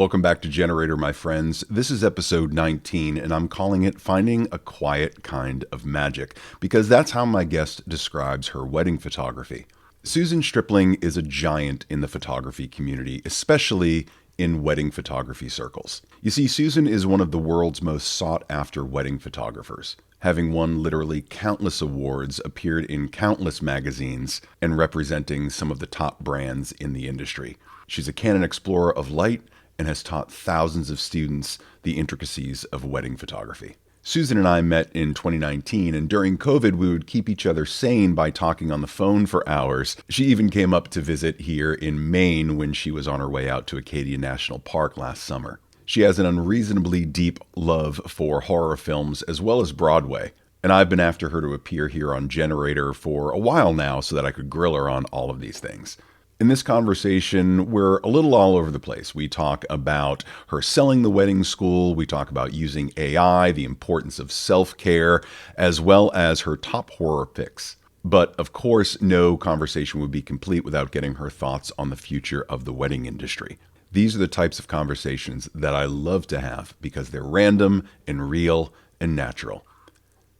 Welcome back to Generator, my friends. This is episode 19, and I'm calling it Finding a Quiet Kind of Magic, because that's how my guest describes her wedding photography. Susan Stripling is a giant in the photography community, especially in wedding photography circles. You see, Susan is one of the world's most sought-after wedding photographers, having won literally countless awards, appeared in countless magazines, and representing some of the top brands in the industry. She's a Canon Explorer of Light and has taught thousands of students the intricacies of wedding photography. Susan and I met in 2019, and during COVID, we would keep each other sane by talking on the phone for hours. She even came up to visit here in Maine when she was on her way out to Acadia National Park last summer. She has an unreasonably deep love for horror films as well as Broadway, and I've been after her to appear here on Generator for a while now so that I could grill her on all of these things. In this conversation, we're a little all over the place. We talk about her selling the wedding school, we talk about using AI, the importance of self-care, as well as her top horror picks. But of course, no conversation would be complete without getting her thoughts on the future of the wedding industry. These are the types of conversations that I love to have because they're random and real and natural.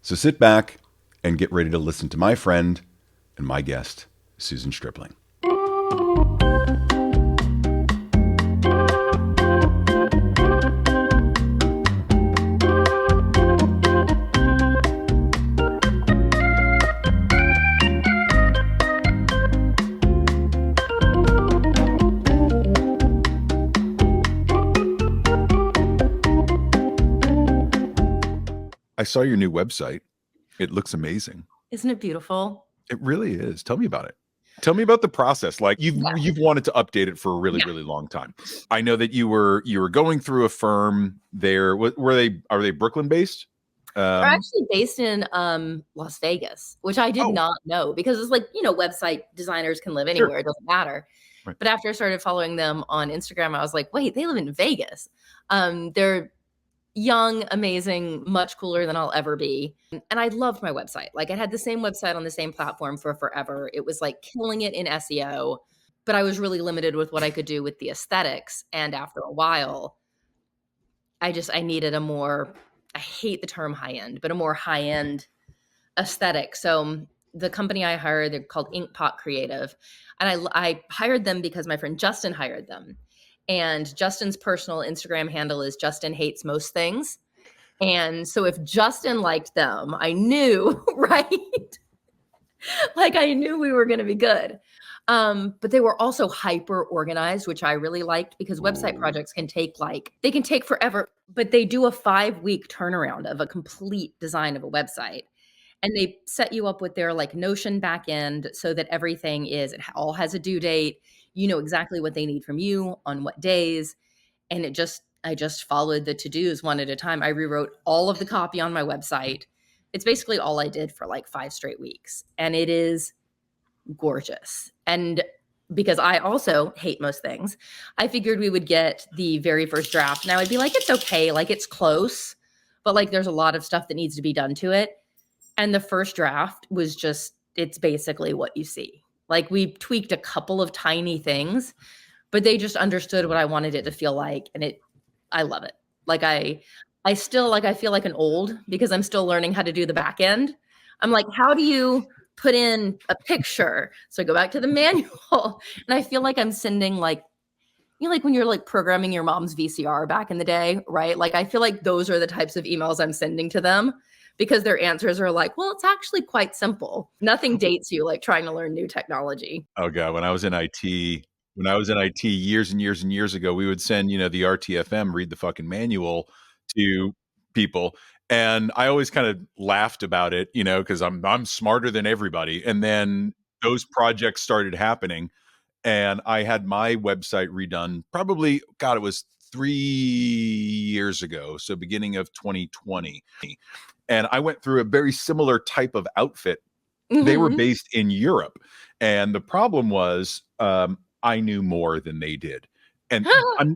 So sit back and get ready to listen to my friend and my guest, Susan Stripling. I saw your new website. It looks amazing. Isn't it beautiful? It really is. Tell me about it. Tell me about the process. Like you've wanted to update it for a really long time. I know that you were going through a firm there. Are they Brooklyn based? They're actually based in Las Vegas, which I did not know because it's like, website designers can live anywhere. Sure. It doesn't matter. Right. But after I started following them on Instagram, I was like, wait, they live in Vegas. They're young, amazing, much cooler than I'll ever be. And I loved my website. Like I had the same website on the same platform for forever. It was like killing it in SEO, but I was really limited with what I could do with the aesthetics. And after a while, I needed a more, I hate the term high end, but a more high end aesthetic. So the company I hired, they're called Inkpot Creative. And I hired them because my friend Justin hired them. And Justin's personal Instagram handle is Justin Hates Most Things. And so if Justin liked them, I knew, right? Like I knew we were going to be good. But they were also hyper organized, which I really liked because website projects can take forever, but they do a 5-week turnaround of a complete design of a website. And they set you up with their like Notion backend so that everything it all has a due date. You know exactly what they need from you on what days. And I just followed the to-dos one at a time. I rewrote all of the copy on my website. It's basically all I did for like 5 straight weeks. And it is gorgeous. And because I also hate most things, I figured we would get the very first draft. Now I'd be like, it's okay. Like it's close, but like there's a lot of stuff that needs to be done to it. And the first draft was it's basically what you see. Like we tweaked a couple of tiny things, but they just understood what I wanted it to feel like. And I love it. Like I still like, I feel like an old because I'm still learning how to do the back end. I'm like, how do you put in a picture? So I go back to the manual and I feel like I'm sending like, like when you're like programming your mom's VCR back in the day, right? Like, I feel like those are the types of emails I'm sending to them. Because their answers are like, well, it's actually quite simple. Nothing dates you like trying to learn new technology. Oh God, when I was in IT years and years and years ago, we would send, the RTFM, read the fucking manual to people. And I always kind of laughed about it, because I'm smarter than everybody. And then those projects started happening. And I had my website redone probably, God, it was 3 years ago. So beginning of 2020. And I went through a very similar type of outfit. Mm-hmm. They were based in Europe. And the problem was I knew more than they did. And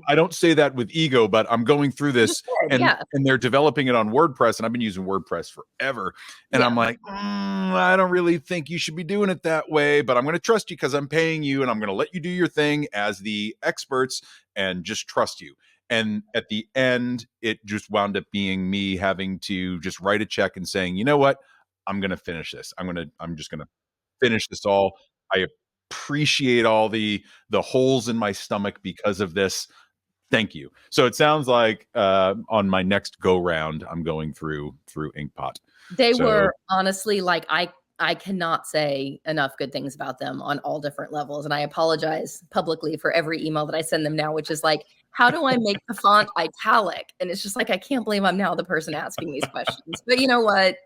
I don't say that with ego, but I'm going through this and they're developing it on WordPress, and I've been using WordPress forever. And I'm like, I don't really think you should be doing it that way, but I'm going to trust you because I'm paying you, and I'm going to let you do your thing as the experts and just trust you. And at the end, it just wound up being me having to just write a check and saying, you know what, I'm going to finish this. I'm just going to finish this all. I appreciate all the holes in my stomach because of this. Thank you. So it sounds like on my next go round, I'm going through Inkpot. They were honestly like, I cannot say enough good things about them on all different levels. And I apologize publicly for every email that I send them now, which is like, how do I make the font italic? And it's just like, I can't believe I'm now the person asking these questions. But you know what?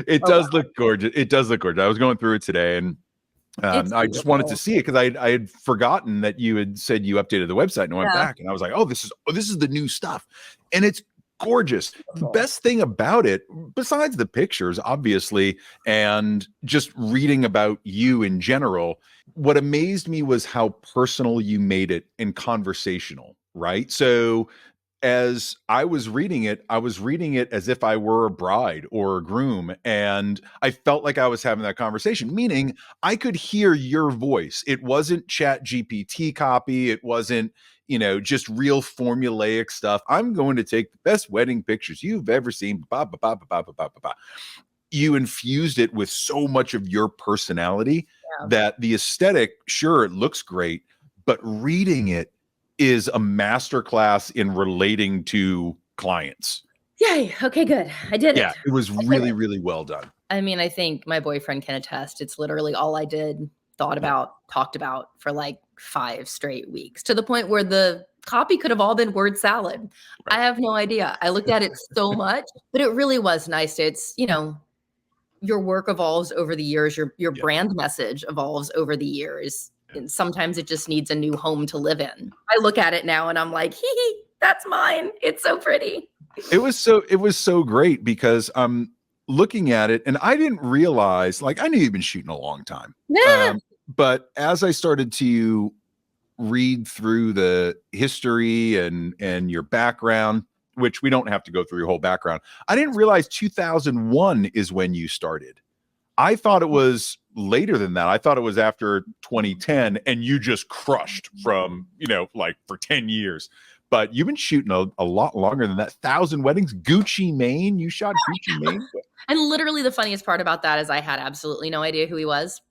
It does look gorgeous. It does look gorgeous. I was going through it today, and I just wanted to see it because I had forgotten that you had said you updated the website, and I went back and I was like, oh, this is the new stuff. And it's gorgeous. The best thing about it, besides the pictures, obviously, and just reading about you in general, what amazed me was how personal you made it and conversational, right? So as I was reading it as if I were a bride or a groom. And I felt like I was having that conversation, meaning I could hear your voice. It wasn't Chat GPT copy. It wasn't, just real formulaic stuff. I'm going to take the best wedding pictures you've ever seen. You infused it with so much of your personality that the aesthetic, sure, it looks great, but reading it is a masterclass in relating to clients. Yay. Okay, good. I did it. Yeah, it was really, really well done. I mean, I think my boyfriend can attest. It's literally all I did, thought about, talked about for like 5 straight weeks, to the point where the copy could have all been word salad. Right. I have no idea. I looked at it so much, but it really was nice. It's, your work evolves over the years. Your brand message evolves over the years. And sometimes it just needs a new home to live in. I look at it now and I'm like, hee, that's mine. It's so pretty. It was so great because I'm looking at it and I didn't realize, like, I knew you've been shooting a long time. But as I started to read through the history and your background, which we don't have to go through your whole background, I didn't realize 2001 is when you started. I thought it was later than that. I thought it was after 2010, and you just crushed from, like for 10 years. But you've been shooting a lot longer than that. 1,000 weddings, Gucci Mane. You shot Gucci Mane. And literally the funniest part about that is I had absolutely no idea who he was.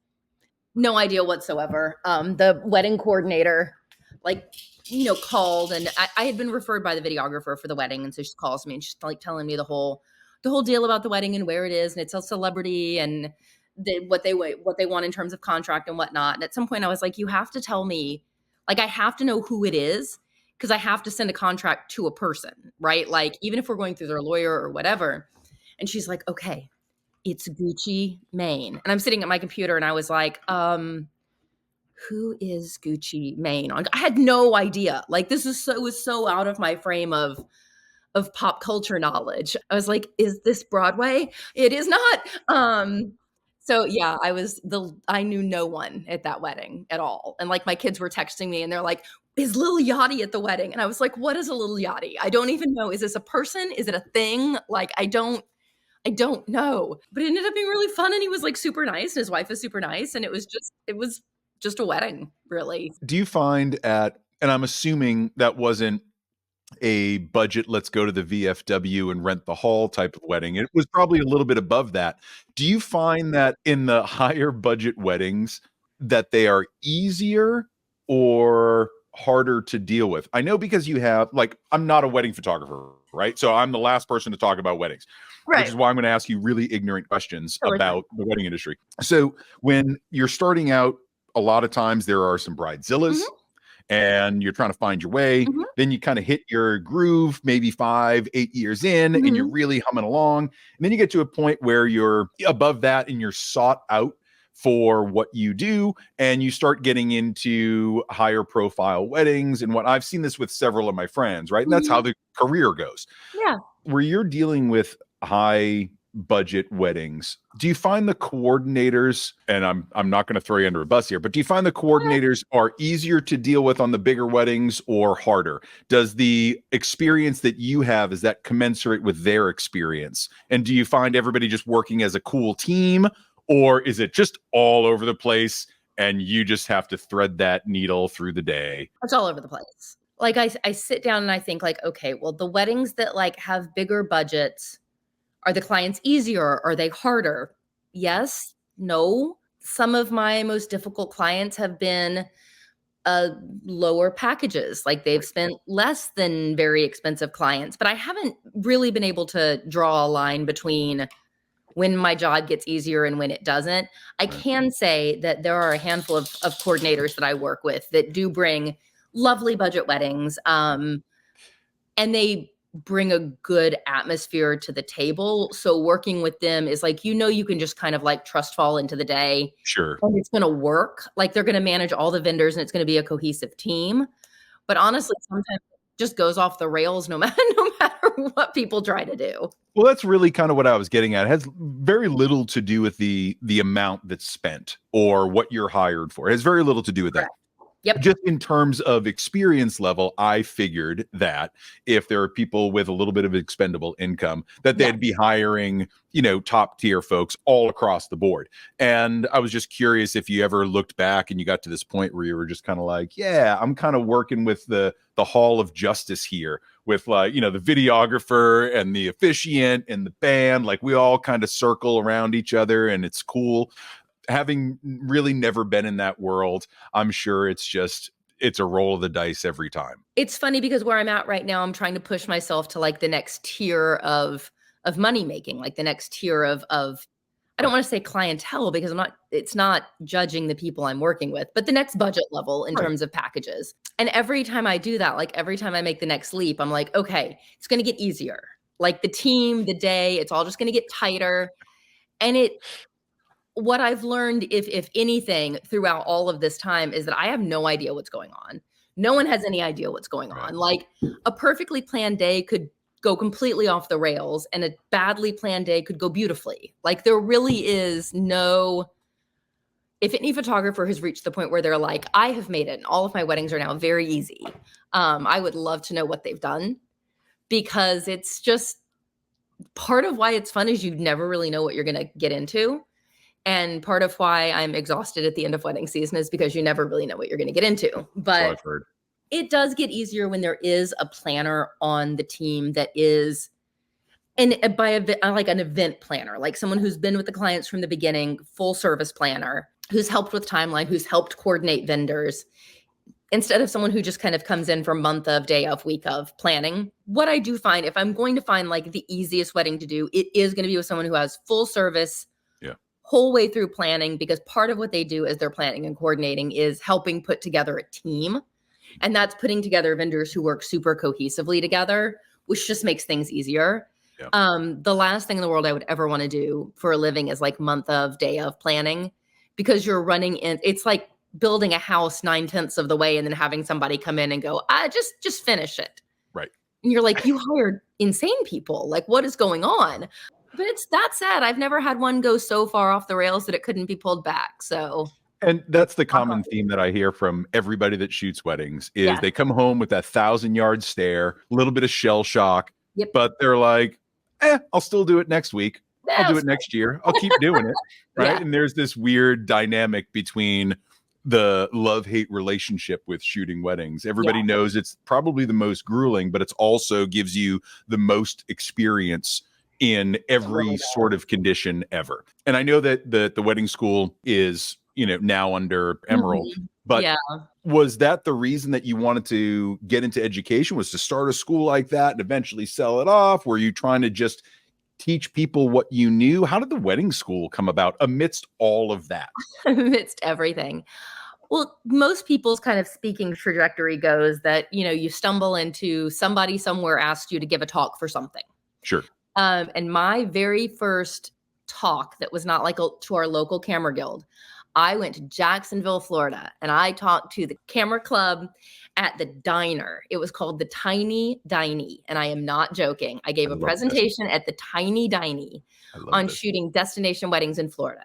No idea whatsoever. The wedding coordinator, called, and I had been referred by the videographer for the wedding. And so she calls me and she's like telling me the whole deal about the wedding and where it is, and it's a celebrity and what they want in terms of contract and whatnot. And at some point I was like, you have to tell me, like, I have to know who it is because I have to send a contract to a person, right? Like, even if we're going through their lawyer or whatever. And she's like, okay, it's Gucci Mane. And I'm sitting at my computer and I was like, who is Gucci Mane? I had no idea. Like, it was so out of my frame of pop culture knowledge. I was like, is this Broadway? It is not. So yeah, I knew no one at that wedding at all. And like my kids were texting me and they're like, is Lil Yachty at the wedding? And I was like, what is a Lil Yachty? I don't even know. Is this a person? Is it a thing? Like, I don't know. But it ended up being really fun. And he was like super nice. And his wife is super nice. And it was just a wedding, really. Do you find and I'm assuming that wasn't a budget, let's go to the VFW and rent the hall type of wedding. It was probably a little bit above that. Do you find that in the higher budget weddings that they are easier or harder to deal with? I know because you have, like, I'm not a wedding photographer, right? So I'm the last person to talk about weddings, right? Which is why I'm going to ask you really ignorant questions about the wedding industry. So when you're starting out, a lot of times there are some bridezillas. And you're trying to find your way. Then you kind of hit your groove, maybe 5-8 years in, and you're really humming along. And then you get to a point where you're above that and you're sought out for what you do. And you start getting into higher profile weddings. And what I've seen this with several of my friends, right? And that's how the career goes. Yeah. Where you're dealing with high budget weddings, do you find the coordinators, and I'm not going to throw you under a bus here, but do you find the coordinators are easier to deal with on the bigger weddings or harder? Does the experience that you have, is that commensurate with their experience? And do you find everybody just working as a cool team, or is it just all over the place and you just have to thread that needle through the day? It's all over the place. Like I sit down and I think like, okay, well, the weddings that like have bigger budgets, are the clients easier? Are they harder? Yes, no. Some of my most difficult clients have been lower packages. Like they've spent less than very expensive clients, but I haven't really been able to draw a line between when my job gets easier and when it doesn't. I can say that there are a handful of coordinators that I work with that do bring lovely budget weddings. And they bring a good atmosphere to the table. So working with them is like, you can just kind of like trust fall into the day. Sure. And it's going to work. Like they're going to manage all the vendors and it's going to be a cohesive team. But honestly, sometimes it just goes off the rails no matter what people try to do. Well, that's really kind of what I was getting at. It has very little to do with the amount that's spent or what you're hired for. It has very little to do with that. Yep. Just in terms of experience level, I figured that if there are people with a little bit of expendable income, that they'd be hiring, top tier folks all across the board. And I was just curious if you ever looked back and you got to this point where you were just kind of like, yeah, I'm kind of working with the Hall of Justice here with like, the videographer and the officiant and the band, like we all kind of circle around each other and it's cool. Having really never been in that world, I'm sure it's a roll of the dice every time. It's funny because where I'm at right now, I'm trying to push myself to like the next tier of money making, like the next tier of I don't want to say clientele because it's not judging the people I'm working with, but the next budget level in terms of packages. And every time I do that, like every time I make the next leap, I'm like, okay, it's going to get easier. Like the team, the day, it's all just going to get tighter. And what I've learned, if anything, throughout all of this time is that I have no idea what's going on. No one has any idea what's going on. Like a perfectly planned day could go completely off the rails and a badly planned day could go beautifully. Like there really is no, if any photographer has reached the point where they're like, I have made it and all of my weddings are now very easy. I would love to know what they've done because it's just part of why it's fun is you never really know what you're going to get into. And part of why I'm exhausted at the end of wedding season is because you never really know what you're going to get into. But it does get easier when there is a planner on the team that is, and I like an event planner, like someone who's been with the clients from the beginning, full service planner, who's helped with timeline, who's helped coordinate vendors, instead of someone who just kind of comes in for month of, day of, week of planning. What I do find, if I'm going to find like the easiest wedding to do, it is going to be with someone who has full service whole way through planning, because part of what they do as they're planning and coordinating is helping put together a team. And that's putting together vendors who work super cohesively together, which just makes things easier. The last thing in the world I would ever want to do for a living is like month of, day of planning, because you're running in, it's like building a house 9/10 of the way and then having somebody come in and go, just finish it. Right. And you're like, you hired insane people. Like, what is going on? But it's that sad. I've never had one go so far off the rails that it couldn't be pulled back. So, and that's the common theme that I hear from everybody that shoots weddings is they come home with that 1,000-yard stare, a little bit of shell shock, but they're like, I'll still do it next week. I'll do it next year. I'll keep doing it. Right. And there's this weird dynamic between the love-hate relationship with shooting weddings. Everybody knows it's probably the most grueling, but it's also gives you the most experience in every sort of condition ever. And I know that the wedding school is, now under Emerald, but was that the reason that you wanted to get into education, was to start a school like that and eventually sell it off? Were you trying to just teach people what you knew? How did the wedding school come about amidst all of that? Amidst everything. Well, most people's kind of speaking trajectory goes that, you stumble into somebody somewhere asked you to give a talk for something. Sure. And my very first talk that was not like to our local camera guild, I went to Jacksonville, Florida, and I talked to the camera club at the diner. It was called the Tiny Diney. And I am not joking. I gave a presentation at the Tiny Diney on shooting destination weddings in Florida.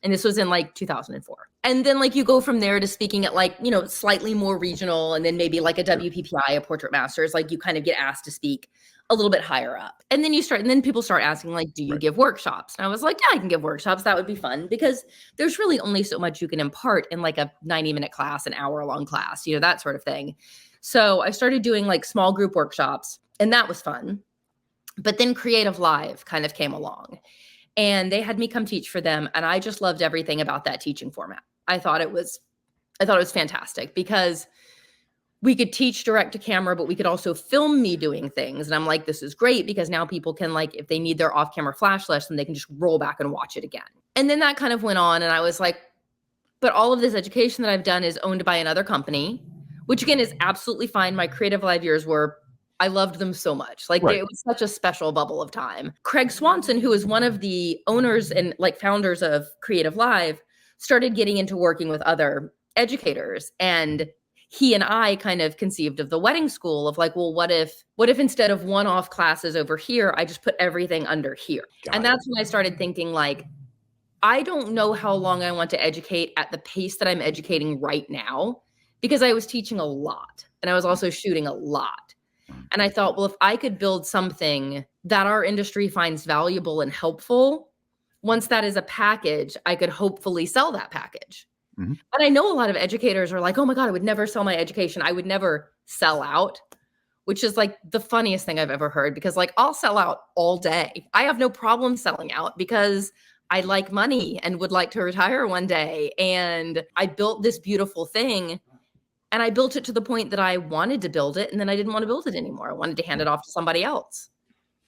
And this was in like 2004. And then like you go from there to speaking at like, slightly more regional, and then maybe like a WPPI, a Portrait Masters, like you kind of get asked to speak a little bit higher up. And then people start asking like, do you give workshops? And I was like, yeah, I can give workshops. That would be fun, because there's really only so much you can impart in like a 90-minute class, an hour-long class, that sort of thing. So I started doing like small group workshops, and that was fun. But then Creative Live kind of came along, and they had me come teach for them. And I just loved everything about that teaching format. I thought it was fantastic, because we could teach direct to camera, but we could also film me doing things. And I'm like, this is great, because now people can, like, if they need their off-camera flash lesson, they can just roll back and watch it again. And then that kind of went on, and I was like, but all of this education that I've done is owned by another company, which again is absolutely fine. My Creative Live years I loved them so much. Like it was such a special bubble of time. Craig Swanson, who is one of the owners and like founders of Creative Live, started getting into working with other educators, and he and I kind of conceived of the wedding school of like, well, what if instead of one-off classes over here, I just put everything under here? And that's when I started thinking like, I don't know how long I want to educate at the pace that I'm educating right now, because I was teaching a lot and I was also shooting a lot. And I thought, well, if I could build something that our industry finds valuable and helpful, once that is a package, I could hopefully sell that package. Mm-hmm. And I know a lot of educators are like, oh my God, I would never sell my education. I would never sell out, which is like the funniest thing I've ever heard, because like I'll sell out all day. I have no problem selling out, because I like money and would like to retire one day. And I built this beautiful thing, and I built it to the point that I wanted to build it, and then I didn't want to build it anymore. I wanted to hand it off to somebody else.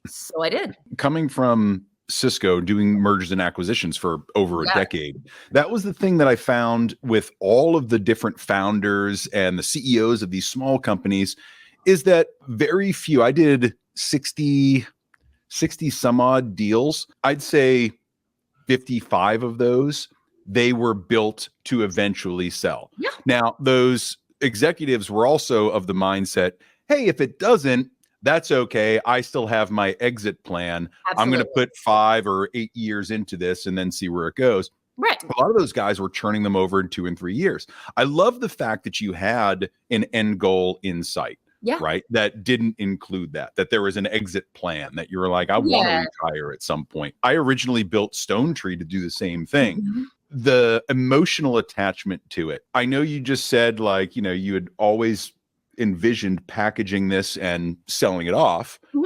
So I did. Coming from Cisco, doing mergers and acquisitions for over a decade, that was the thing that I found with all of the different founders and the CEOs of these small companies, is that very few, I did 60 some odd deals. I'd say 55 of those, they were built to eventually sell. Yeah. Now, those executives were also of the mindset, hey, if it doesn't, that's okay. I still have my exit plan. Absolutely. I'm going to put 5 or 8 years into this and then see where it goes. Right. A lot of those guys were churning them over in 2 and 3 years. I love the fact that you had an end goal in sight. Yeah. Right. That didn't include that there was an exit plan, that you were like, I want to retire at some point. I originally built Stone Tree to do the same thing. Mm-hmm. The emotional attachment to it. I know you just said like, you had always envisioned packaging this and selling it off. Mm-hmm.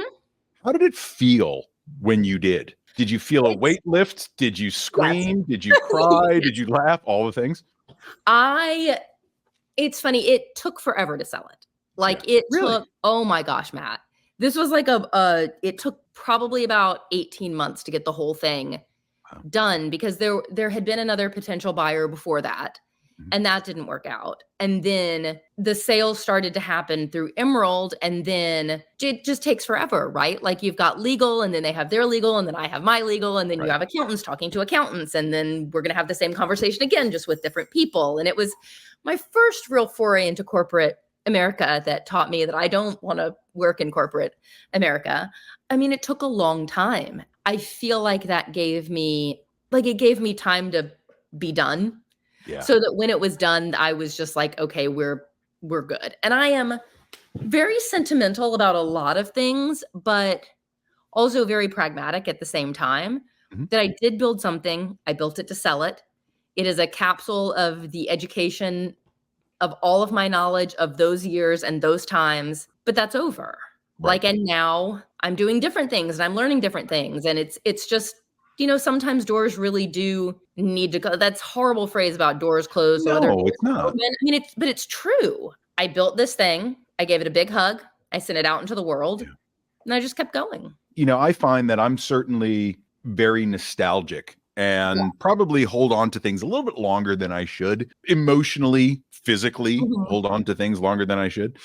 How did it feel when you did? Did you feel a weight lift? Did you scream? Yes. Did you cry? Did you laugh? All the things? It's funny. It took forever to sell it. Like it took, oh my gosh, Matt, this was like it took probably about 18 months to get the whole thing done, because there had been another potential buyer before that, and that didn't work out. And then the sales started to happen through Emerald, and then it just takes forever, right? Like you've got legal, and then they have their legal, and then I have my legal, and then you have accountants talking to accountants, and then we're going to have the same conversation again, just with different people. And it was my first real foray into corporate America that taught me that I don't want to work in corporate America. I mean, it took a long time. I feel like that gave me time to be done. Yeah. So that when it was done, I was just like, okay, we're good. And I am very sentimental about a lot of things, but also very pragmatic at the same time. Mm-hmm. That I did build something. I built it to sell it. It is a capsule of the education of all of my knowledge of those years and those times, but that's over. Right. Like, and now I'm doing different things and I'm learning different things. And it's just, sometimes doors really do need to go. That's a horrible phrase about doors closed. No, it's not. Open. I mean, but it's true. I built this thing. I gave it a big hug. I sent it out into the world, and I just kept going. I find that I'm certainly very nostalgic and probably hold on to things a little bit longer than I should. Emotionally, physically, hold on to things longer than I should.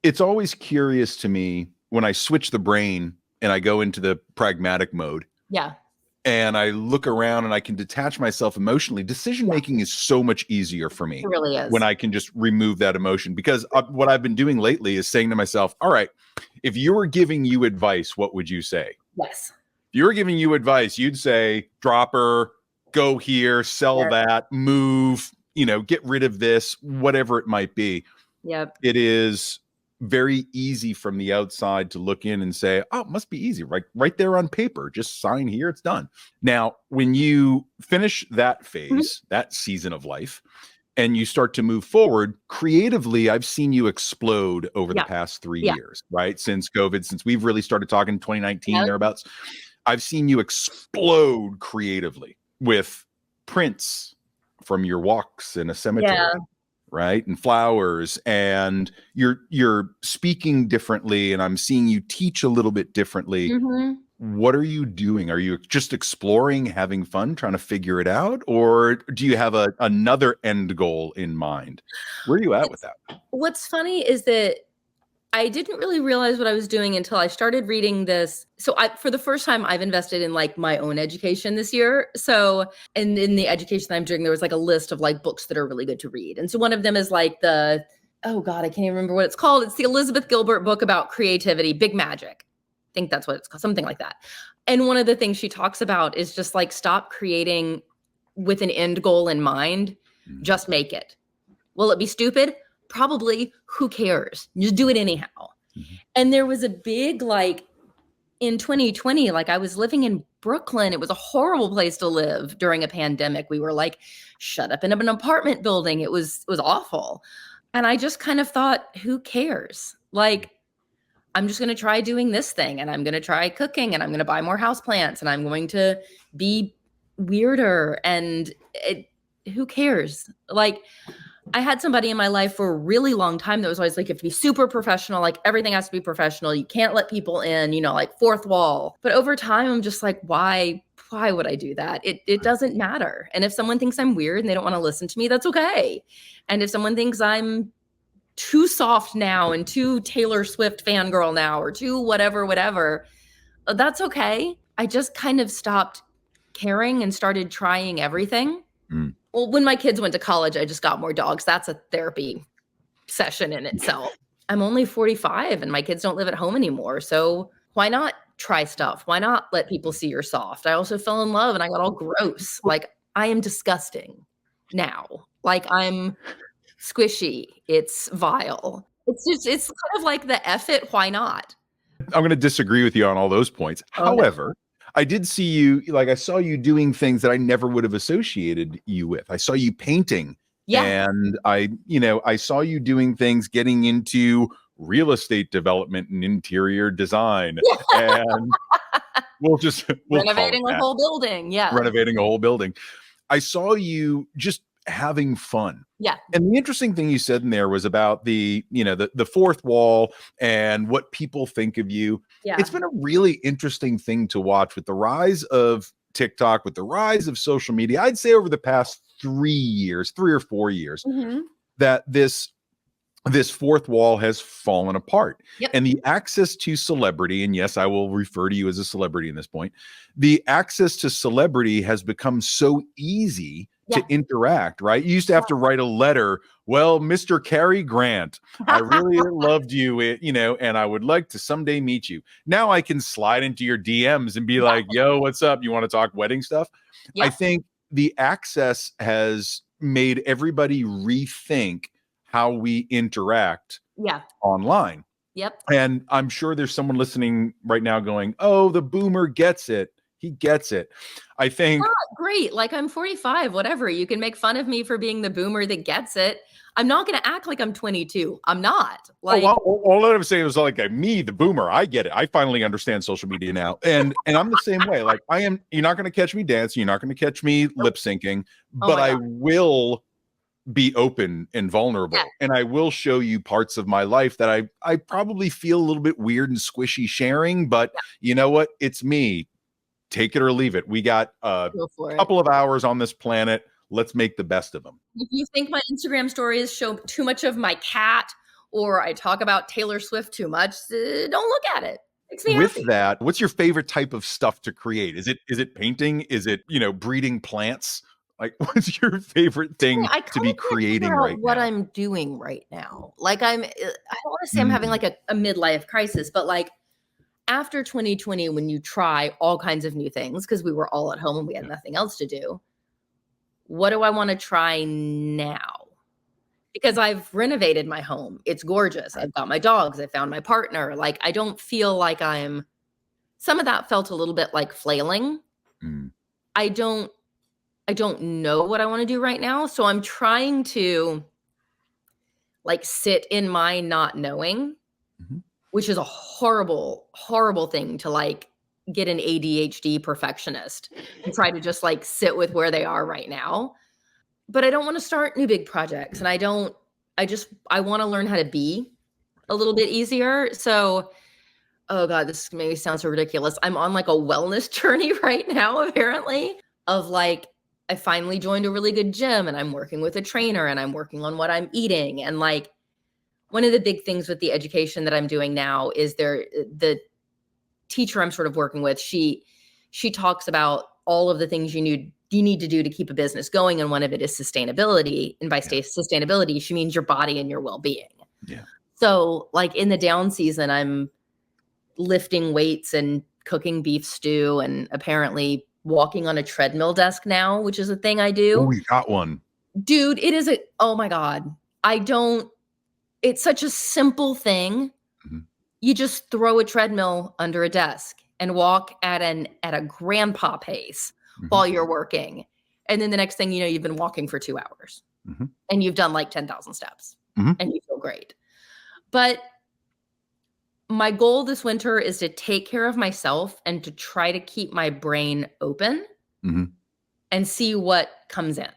It's always curious to me when I switch the brain and I go into the pragmatic mode. Yeah. and I look around and I can detach myself emotionally, decision making is so much easier for me. It really is. When I can just remove that emotion. Because what I've been doing lately is saying to myself, all right, if you were giving you advice, what would you say? Yes. If you were giving you advice, you'd say, drop her, go here, sell that, move, get rid of this, whatever it might be. Yep. It is very easy from the outside to look in and say, oh, it must be easy, right there on paper. Just sign here, it's done. Now, when you finish that phase, that season of life, and you start to move forward creatively, I've seen you explode over the past 3 years, right? Since COVID, since we've really started talking in 2019, thereabouts, I've seen you explode creatively with prints from your walks in a cemetery. Right, and flowers, and you're speaking differently, and I'm seeing you teach a little bit differently. What are you doing? Are you just exploring, having fun, trying to figure it out, or do you have another end goal in mind? Where are you at with that? What's funny is that I didn't really realize what I was doing until I started reading this. So for the first time, I've invested in like my own education this year. So, and in the education I'm doing, there was like a list of like books that are really good to read. And so one of them is like oh God, I can't even remember what it's called. It's the Elizabeth Gilbert book about creativity, Big Magic. I think that's what it's called, something like that. And one of the things she talks about is just like, stop creating with an end goal in mind. Just make it. Will it be stupid? Probably. Who cares? Just do it anyhow. And there was a big, like, in 2020, like I was living in Brooklyn. It was a horrible place to live during a pandemic. We were like shut up in an apartment building. It was awful. And I just kind of thought, who cares? Like, I'm just going to try doing this thing, and I'm going to try cooking, and I'm going to buy more houseplants, and I'm going to be weirder. And who cares? Like, I had somebody in my life for a really long time that was always like, you have to be super professional. Like, everything has to be professional. You can't let people in, like fourth wall. But over time, I'm just like, why would I do that? It doesn't matter. And if someone thinks I'm weird and they don't want to listen to me, that's okay. And if someone thinks I'm too soft now and too Taylor Swift fangirl now or too whatever, that's okay. I just kind of stopped caring and started trying everything. Well, when my kids went to college, I just got more dogs. That's a therapy session in itself. I'm only 45 and my kids don't live at home anymore. So why not try stuff? Why not let people see you're soft? I also fell in love and I got all gross. Like, I am disgusting now. Like, I'm squishy. It's vile. It's kind of like the F it, why not? I'm going to disagree with you on all those points. However, I did see you, like I saw you doing things that I never would have associated you with. I saw you painting. And I saw you doing things, getting into real estate development and interior design. And we'll renovating a whole building. Renovating a whole building. I saw you just having fun. And the interesting thing you said in there was about the fourth wall and what people think of you. It's been a really interesting thing to watch with the rise of TikTok, with the rise of social media. I'd say over the past 3 or 4 years, that this fourth wall has fallen apart. And the access to celebrity, and yes, I will refer to you as a celebrity in this point, the access to celebrity has become so easy to interact, right? You used to have to write a letter. Well, Mr. Cary Grant, I really loved you, and I would like to someday meet you. Now I can slide into your DMs and be like, yo, what's up? You want to talk wedding stuff? I think the access has made everybody rethink how we interact online. And I'm sure there's someone listening right now going, oh, the boomer gets it. He gets it. I think. Great. Like, I'm 45, whatever. You can make fun of me for being the boomer that gets it. I'm not going to act like I'm 22. I'm not. Like, all I'm saying was like, me, the boomer, I get it. I finally understand social media now. And I'm the same way. Like, you're not going to catch me dancing. You're not going to catch me lip syncing, but I will be open and vulnerable. And I will show you parts of my life that I probably feel a little bit weird and squishy sharing, but you know what? It's me. Take it or leave it. We got a couple of hours on this planet. Let's make the best of them. If you think my Instagram stories show too much of my cat, or I talk about Taylor Swift too much, don't look at it. Makes me with happy. that, what's your favorite type of stuff to create? Is it painting? Is it, breeding plants? Like, what's your favorite thing I to kind be of can't figure creating out right what now? I'm doing right now. Like I don't want to say I'm having Mm, like a midlife crisis, but like after 2020, when you try all kinds of new things, because we were all at home and we had yeah, nothing else to do, what do I want to try now? Because I've renovated my home. It's gorgeous. right. I've got my dogs. I found my partner. Like I don't feel like some of that felt a little bit like flailing. Mm, I don't I don't know what I want to do right now, so I'm trying to like sit in my not knowing, mhm. which is a horrible, horrible thing to like get an ADHD perfectionist and try to just like sit with where they are right now. But I don't want to start new big projects and I want to learn how to be a little bit easier. So, oh God, this maybe sounds so ridiculous. I'm on like a wellness journey right now, apparently, of like, I finally joined a really good gym and I'm working with a trainer and I'm working on what I'm eating. And like, one of the big things with the education that I'm doing now is the teacher I'm sort of working with, she talks about all of the things you need to do to keep a business going, and one of it is sustainability. And by Yeah, sustainability, she means your body and your well-being. yeah. So, like in the down season, I'm lifting weights and cooking beef stew and apparently walking on a treadmill desk now, which is a thing I Oh, do. you got one. Dude, oh my God. I don't It's such a simple thing. Mhm, You just throw a treadmill under a desk and walk at a grandpa pace mhm, while you're working. And then the next thing you know, you've been walking for 2 hours mhm, and you've done like 10,000 steps mhm, and you feel great. But my goal this winter is to take care of myself and to try to keep my brain open mhm. and see what comes in.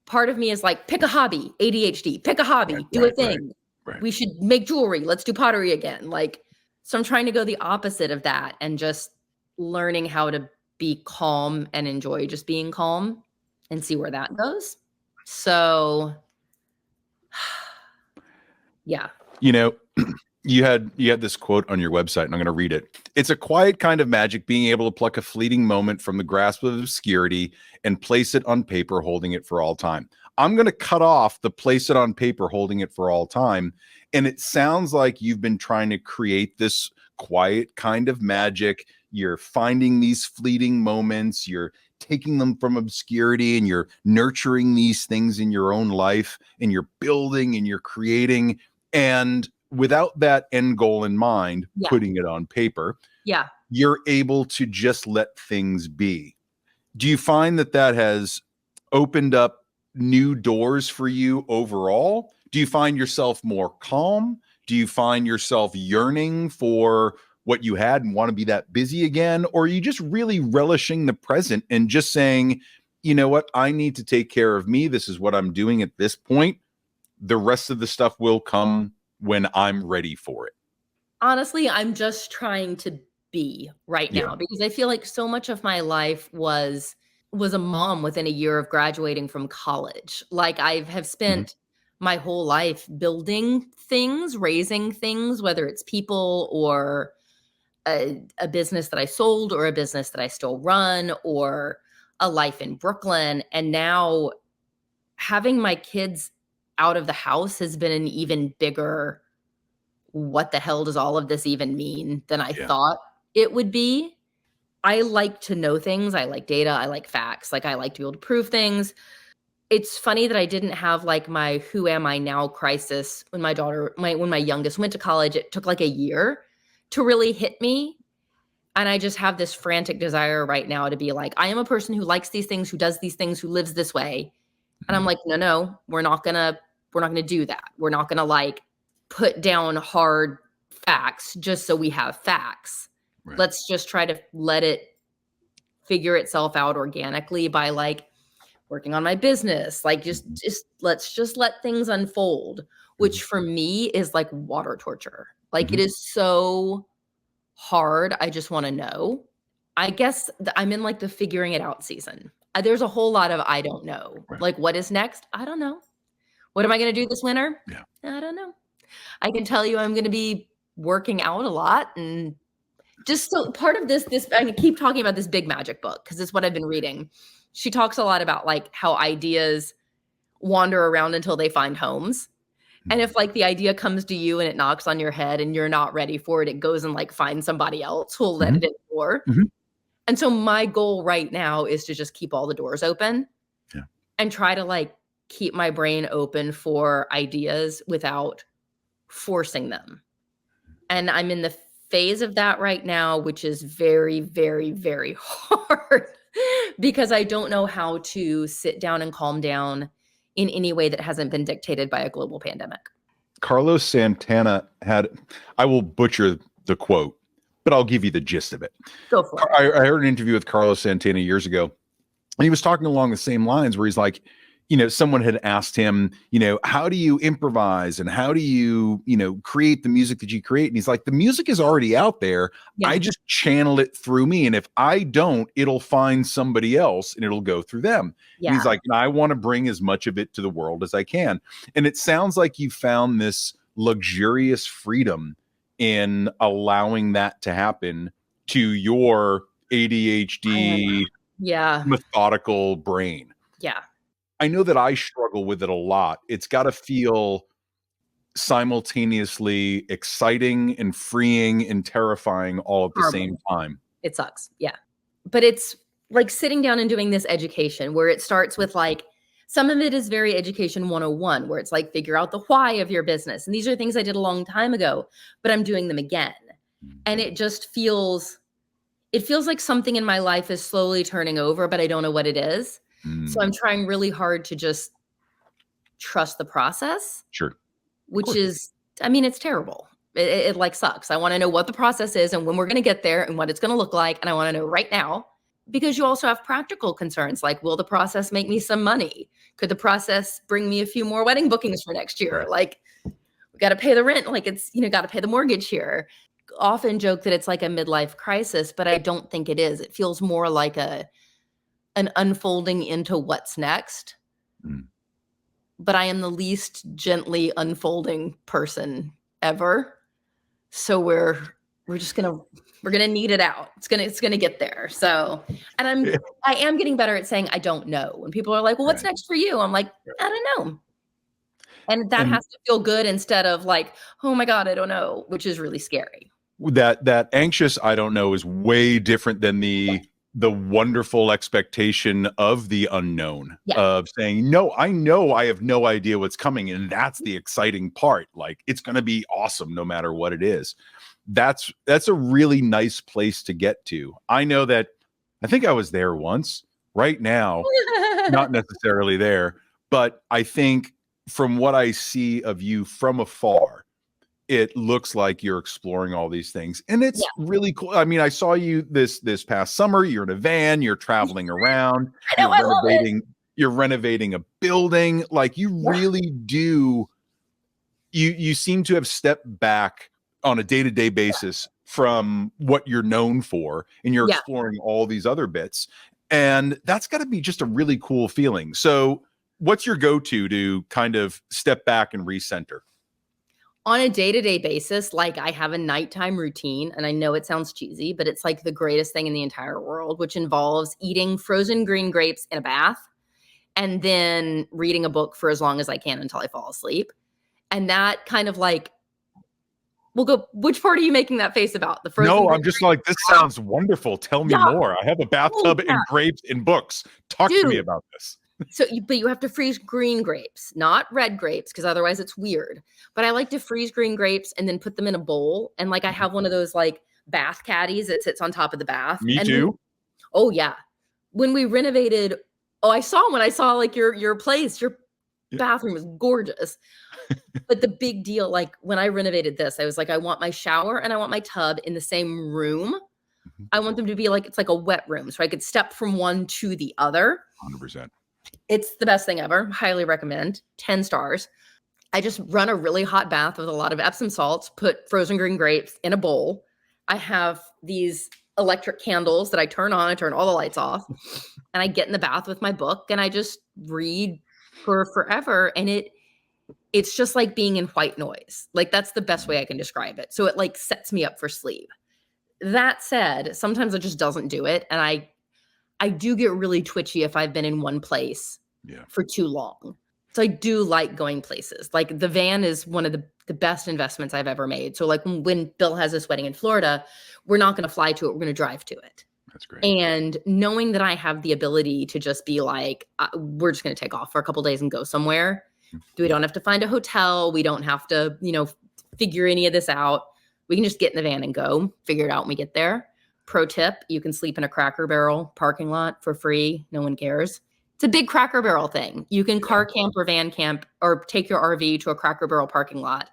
Part of me is like, pick a hobby, ADHD, pick a Right, hobby, do a right, right, thing. right. We should make jewelry. Let's do pottery again. Like, so I'm trying to go the opposite of that and just learning how to be calm and enjoy just being calm and see where that goes. So, yeah. You know, you had this quote on your website, and I'm going to read it. It's a quiet kind of magic, being able to pluck a fleeting moment from the grasp of obscurity and place it on paper, holding it for all time. I'm going to cut off the place it on paper, holding it for all time. And it sounds like you've been trying to create this quiet kind of magic. You're finding these fleeting moments. You're taking them from obscurity and you're nurturing these things in your own life, and you're building and you're creating. And without that end goal in mind, Yeah. putting it on paper, Yeah. you're able to just let things be. Do you find that that has opened up new doors for you overall? Do you find yourself more calm? Do you find yourself yearning for what you had and want to be that busy again? Or are you just really relishing the present and just saying, you know what, I need to take care of me. This is what I'm doing at this point. The rest of the stuff will come when I'm ready for it. Honestly, I'm just trying to be right Yeah. now because I feel like so much of my life was a mom within a year of graduating from college. Like I have Mhm. spent my whole life building things, raising things, whether it's people or a business that I sold or a business that I still run or a life in Brooklyn. And now having my kids out of the house has been an even bigger what the hell does all of this even mean than I Yeah. thought it would be. I like to know things. I like data. I like facts. Like I like to be able to prove things. It's funny that I didn't have like my who am I now crisis when when my youngest went to college. It took like a year to really hit me. And I just have this frantic desire right now to be like, I am a person who likes these things, who does these things, who lives this way. And I'm Mhm. like, no, we're not gonna do that. We're not gonna like put down hard facts just so we have facts. Right. Let's just try to let it figure itself out organically by like working on my business. Like Mhm. just let's just let things unfold, Mhm. which for me is like water torture. Like it Mhm. is so hard. I just want to know. I guess I'm in like the figuring it out season. There's a whole lot of I don't know. Right. Like what is next? I don't know. What am I going to do this winter? Yeah. I don't know. I can tell you I'm going to be working out a lot and Just so part of this, I keep talking about this big magic book because it's what I've been reading. She talks a lot about like how ideas wander around until they find homes. And if like the idea comes to you and it knocks on your head and you're not ready for it, it goes and like finds somebody else who'll let it in the door. And so my goal right now is to just keep all the doors open and try to like keep my brain open for ideas without forcing them. And I'm in the phase of that right now, which is very, very, very hard because I don't know how to sit down and calm down in any way that hasn't been dictated by a global pandemic. Carlos Santana had, I will butcher the quote, but I'll give you the gist of it. Go for it. I heard an interview with Carlos Santana years ago, and he was talking along the same lines where he's like, someone had asked him, how do you improvise and how do you, create the music that you create? And he's like, the music is already out there. Yeah. I just channel it through me. And if I don't, it'll find somebody else and it'll go through them. Yeah. And he's like, I want to bring as much of it to the world as I can. And it sounds like you found this luxurious freedom in allowing that to happen to your ADHD, methodical brain. Yeah. I know that I struggle with it a lot. It's got to feel simultaneously exciting and freeing and terrifying all at the same time. It sucks. Yeah. But it's like sitting down and doing this education where it starts with like, some of it is very education 101, where it's like, figure out the why of your business. And these are things I did a long time ago, but I'm doing them again. And it just feels like something in my life is slowly turning over, but I don't know what it is. So I'm trying really hard to just trust the process. Sure. Which is, it's terrible. It like sucks. I want to know what the process is and when we're going to get there and what it's going to look like. And I want to know right now, because you also have practical concerns. Like, will the process make me some money? Could the process bring me a few more wedding bookings for next year? Like, we got to pay the rent. Like it's, got to pay the mortgage here. Often joke that it's like a midlife crisis, but I don't think it is. It feels more like an unfolding into what's next. But I am the least gently unfolding person ever. So we're gonna need it out. It's gonna get there. So, and I am getting better at saying I don't know. When people are like, well, what's next for you? I'm like, I don't know. And that has to feel good instead of like, oh my God, I don't know, which is really scary. That anxious I don't know is way different than the wonderful expectation of the unknown, of saying, no, I know I have no idea what's coming. And that's the exciting part. Like, it's going to be awesome no matter what it is. That's a really nice place to get to. I know that I think I was there once. Right now, not necessarily there, but I think from what I see of you from afar, it looks like you're exploring all these things, and it's really cool. I mean, I saw you this past summer. You're in a van. You're traveling around. I know, I love it. You're renovating a building. Like, you really do. You seem to have stepped back on a day-to-day basis from what you're known for, and you're exploring all these other bits, and that's got to be just a really cool feeling. So, what's your go-to to kind of step back and recenter? On a day-to-day basis, like, I have a nighttime routine, and I know it sounds cheesy, but it's like the greatest thing in the entire world, which involves eating frozen green grapes in a bath and then reading a book for as long as I can until I fall asleep. And that kind of like, we'll go, which part are you making that face about? The frozen? No, I'm just like, this sounds wonderful. Tell me more. I have a bathtub and grapes and books. Talk to me about this. So, but you have to freeze green grapes, not red grapes, because otherwise it's weird. But I like to freeze green grapes and then put them in a bowl. And like, I have one of those like bath caddies that sits on top of the bath. Me too. Oh yeah. When we renovated, when I saw like your place, your bathroom was gorgeous. But the big deal, like when I renovated this, I was like, I want my shower and I want my tub in the same room. I want them to be like, it's like a wet room. So I could step from one to the other. 100%. It's the best thing ever. Highly recommend. 10 stars. I just run a really hot bath with a lot of Epsom salts, put frozen green grapes in a bowl. I have these electric candles that I turn on. I turn all the lights off. And I get in the bath with my book and I just read for forever. And it's just like being in white noise. Like, that's the best way I can describe it. So it like sets me up for sleep. That said, sometimes it just doesn't do it. And I do get really twitchy if I've been in one place for too long. So I do like going places. Like the van is one of the best investments I've ever made. So like when Bill has this wedding in Florida, we're not going to fly to it. We're going to drive to it. That's great. And knowing that I have the ability to just be like, we're just going to take off for a couple of days and go somewhere. We don't have to find a hotel. We don't have to, figure any of this out. We can just get in the van and go, figure it out when we get there. Pro tip, you can sleep in a Cracker Barrel parking lot for free. No one cares. It's a big Cracker Barrel thing. You can car camp or van camp or take your RV to a Cracker Barrel parking lot.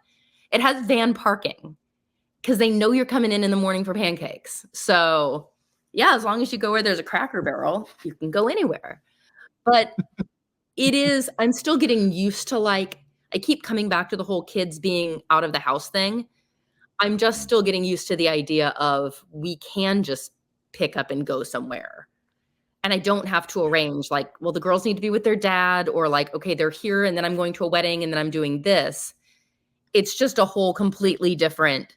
It has van parking because they know you're coming in the morning for pancakes. So yeah, as long as you go where there's a Cracker Barrel, you can go anywhere. But I'm still getting used to I keep coming back to the whole kids being out of the house thing. I'm just still getting used to the idea of we can just pick up and go somewhere. And I don't have to arrange the girls need to be with their dad or okay, they're here and then I'm going to a wedding and then I'm doing this. It's just a whole completely different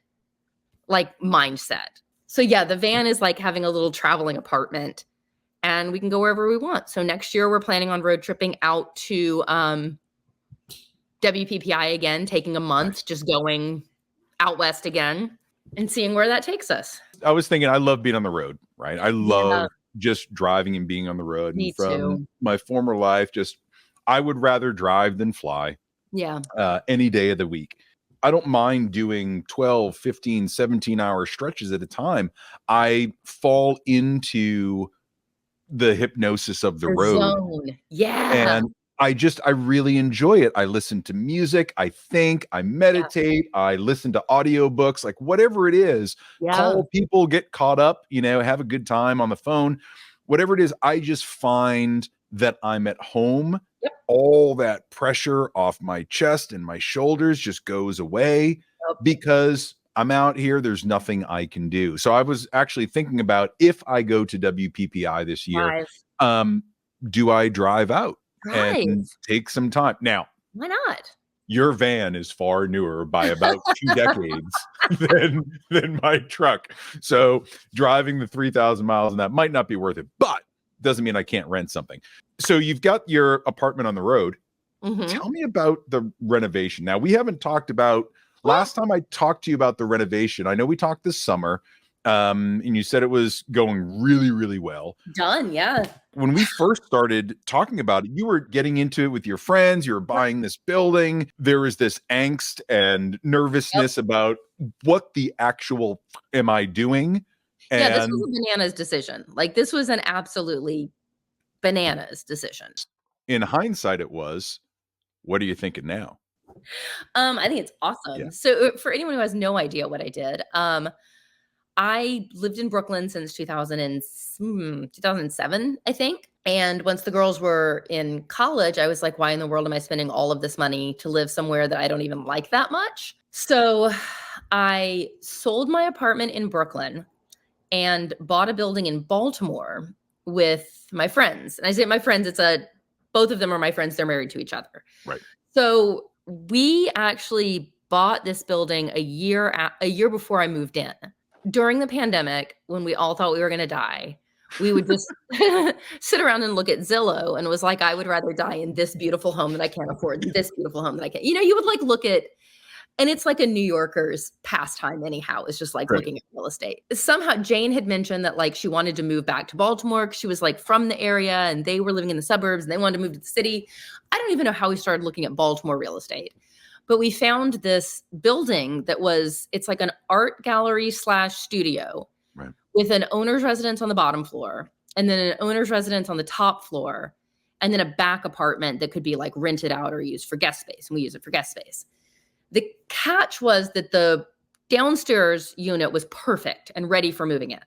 mindset. So yeah, the van is like having a little traveling apartment and we can go wherever we want. So next year we're planning on road tripping out to WPPI again, taking a month, just going out west again and seeing where that takes us. I was thinking, I love being on the road, right? I love just driving and being on the road. Me from too. My former life, I would rather drive than fly. Yeah. Any day of the week. I don't mind doing 12, 15, 17-hour stretches at a time. I fall into the hypnosis of the road. Zone. Yeah. And I really enjoy it. I listen to music. I think, I meditate. I listen to audiobooks, whatever it is, call people, get caught up, have a good time on the phone, whatever it is. I just find that I'm at home. Yep. All that pressure off my chest and my shoulders just goes away because I'm out here. There's nothing I can do. So I was actually thinking about if I go to WPPI this year, do I drive out? And take some time. Now, why not? Your van is far newer by about 2 decades than my truck. So driving the 3,000 miles and that might not be worth it, but doesn't mean I can't rent something. So you've got your apartment on the road. Mm-hmm. Tell me about the renovation. Now, we haven't talked about last time I talked to you about the renovation. I know we talked this summer. And you said it was going really, really well. Done, yeah. When we first started talking about it, you were getting into it with your friends. You were buying this building. There was this angst and nervousness about what the actual am I doing? And this was a bananas decision. This was an absolutely bananas decision. In hindsight, it was. What are you thinking now? I think it's awesome. Yeah. So for anyone who has no idea what I did, I lived in Brooklyn since 2007, I think. And once the girls were in college, I was like, why in the world am I spending all of this money to live somewhere that I don't even like that much? So I sold my apartment in Brooklyn and bought a building in Baltimore with my friends. And I say my friends, both of them are my friends. They're married to each other. Right. So we actually bought this building a year before I moved in. During the pandemic, when we all thought we were going to die, we would just sit around and look at Zillow and it was like, I would rather die in this beautiful home that I can't afford, than this beautiful home that I can't. You would look at, and it's like a New Yorker's pastime anyhow. It's just looking at real estate. Somehow Jane had mentioned that she wanted to move back to Baltimore because she was from the area and they were living in the suburbs and they wanted to move to the city. I don't even know how we started looking at Baltimore real estate. But we found this building it's like an art gallery / studio with an owner's residence on the bottom floor and then an owner's residence on the top floor and then a back apartment that could be rented out or used for guest space. And we use it for guest space. The catch was that the downstairs unit was perfect and ready for moving in.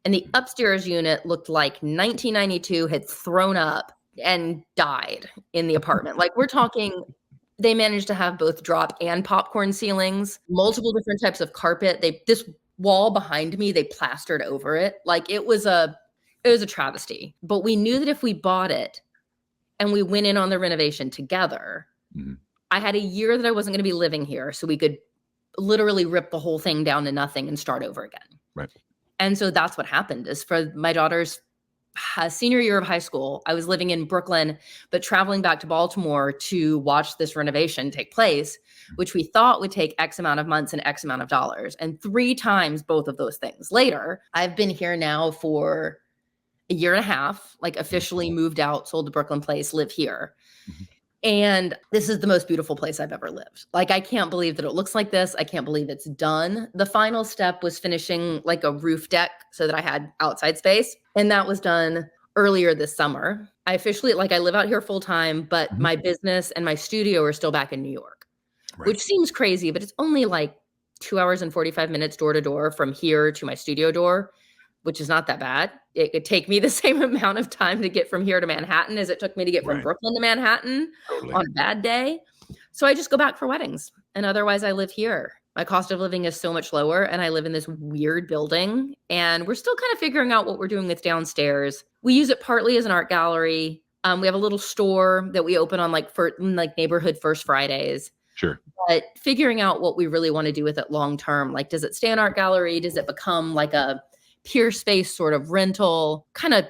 And the upstairs unit looked like 1992 had thrown up and died in the apartment. We're talking... They managed to have both drop and popcorn ceilings, multiple different types of carpet. This wall behind me, they plastered over it. It was a travesty. But we knew that if we bought it and we went in on the renovation together, I had a year that I wasn't going to be living here. So we could literally rip the whole thing down to nothing and start over again. Right. And so that's what happened is for my daughter's senior year of high school, I was living in Brooklyn, but traveling back to Baltimore to watch this renovation take place, which we thought would take X amount of months and X amount of dollars. And 3 times both of those things later, I've been here now for a year and a half, like officially moved out, sold the Brooklyn place, live here. And this is the most beautiful place I've ever lived. Like, I can't believe that it looks like this. I can't believe it's done. The final step was finishing like a roof deck so that I had outside space. And that was done earlier this summer. I officially, like, I live out here full time, but my business and my studio are still back in New York, which seems crazy, but it's only like 2 hours and 45 minutes door to door from here to my studio door, which is not that bad. It could take me the same amount of time to get from here to Manhattan as it took me to get from Brooklyn to Manhattan on a bad day. So I just go back for weddings. And otherwise I live here. My cost of living is so much lower and I live in this weird building and we're still kind of figuring out what we're doing with downstairs. We use it partly as an art gallery. We have a little store that we open on like neighborhood First Fridays. Sure. But figuring out what we really want to do with it long term, like does it stay an art gallery? Does it become like a peer space sort of rental? Kind of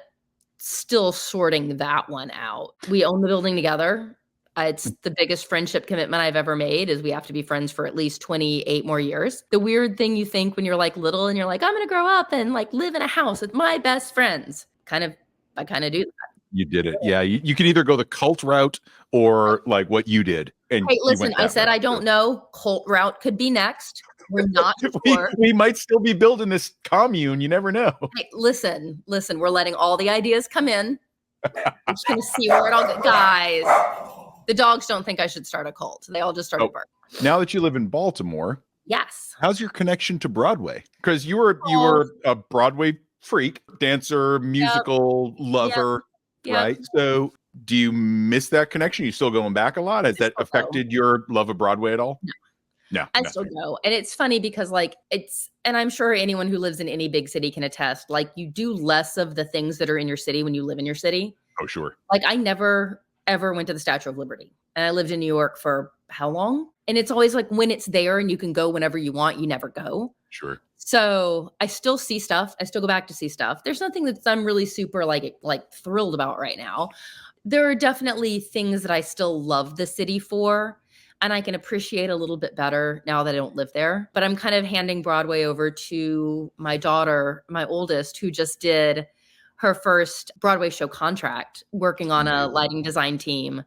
still sorting that one out. We own the building together. It's the biggest friendship commitment I've ever made is we have to be friends for at least 28 more years. The weird thing you think when you're like little and you're like, I'm going to grow up and like live in a house with my best friends. I kind of do that. You did it. Yeah. You can either go the cult route or like what you did. And hey, listen, I said, I don't know. Cult route could be next. We're not sure. we might still be building this commune. You never know. Hey, listen, we're letting all the ideas come in. We're just going to see where it all goes. Guys, the dogs don't think I should start a cult. They all just started barking. Now that you live in Baltimore. Yes. How's your connection to Broadway? Because you were a Broadway freak, dancer, musical lover, right? So do you miss that connection? You still going back a lot? Has that affected your love of Broadway at all? No. I still go. And it's funny because and I'm sure anyone who lives in any big city can attest, like you do less of the things that are in your city when you live in your city. Oh, sure. Like I never, ever went to the Statue of Liberty and I lived in New York for how long? And it's always like when it's there and you can go whenever you want, you never go. Sure. So I still see stuff. I still go back to see stuff. There's nothing that I'm really super like thrilled about right now. There are definitely things that I still love the city for. And I can appreciate a little bit better now that I don't live there. But I'm kind of handing Broadway over to my daughter, my oldest, who just did her first Broadway show contract, working on a lighting design team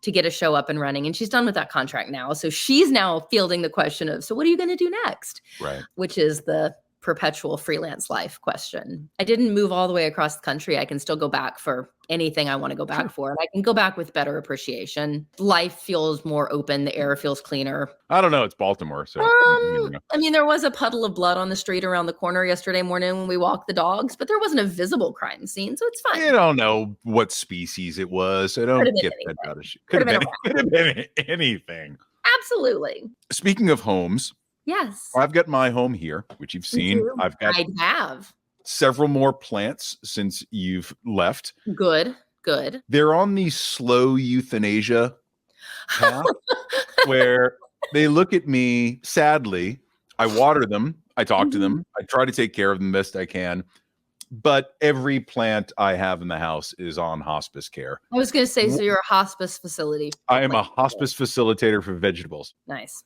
to get a show up and running. And she's done with that contract now. So she's now fielding the question of, so what are you going to do next? Right. Which is the perpetual freelance life question. I didn't move all the way across the country. I can still go back for anything I want to go back for. And I can go back with better appreciation. Life feels more open. The air feels cleaner. I don't know. It's Baltimore. So I mean, there was a puddle of blood on the street around the corner yesterday morning when we walked the dogs, but there wasn't a visible crime scene. So it's fine. You don't know what species it was. I don't get that out of shit. Could have been anything. Absolutely. Speaking of homes. Yes. I've got my home here, which you've seen. I have several more plants since you've left. Good. They're on the slow euthanasia path where they look at me sadly. I water them. I talk to them. I try to take care of them best I can. But every plant I have in the house is on hospice care. I was going to say, so you're a hospice facility. I am a hospice facilitator for vegetables. Nice.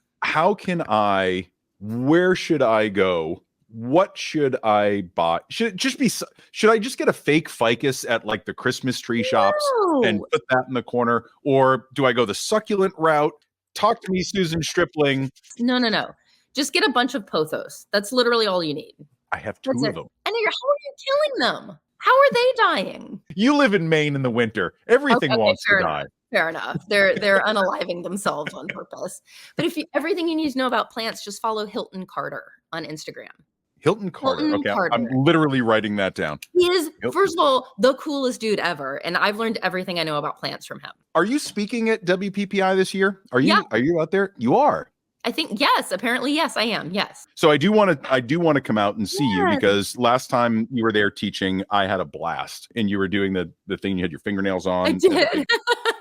Where should I go? What should I buy? Should I just get a fake ficus at like the Christmas tree shops and put that in the corner? Or do I go the succulent route? Talk to me, Susan Stripling. No. Just get a bunch of pothos. That's literally all you need. I have 2 of them. And how are you killing them? How are they dying? You live in Maine in the winter. Everything wants to die. Fair enough. They're unaliving themselves on purpose. But everything you need to know about plants, just follow Hilton Carter on Instagram. Hilton Carter. Okay, I'm literally writing that down. He is, first of all, the coolest dude ever, and I've learned everything I know about plants from him. Are you speaking at WPPI this year? Are you out there? You are. I think yes. Apparently, yes, I am. Yes. So I do want to come out and see you because last time you were there teaching, I had a blast, and you were doing the thing. You had your fingernails on. I did.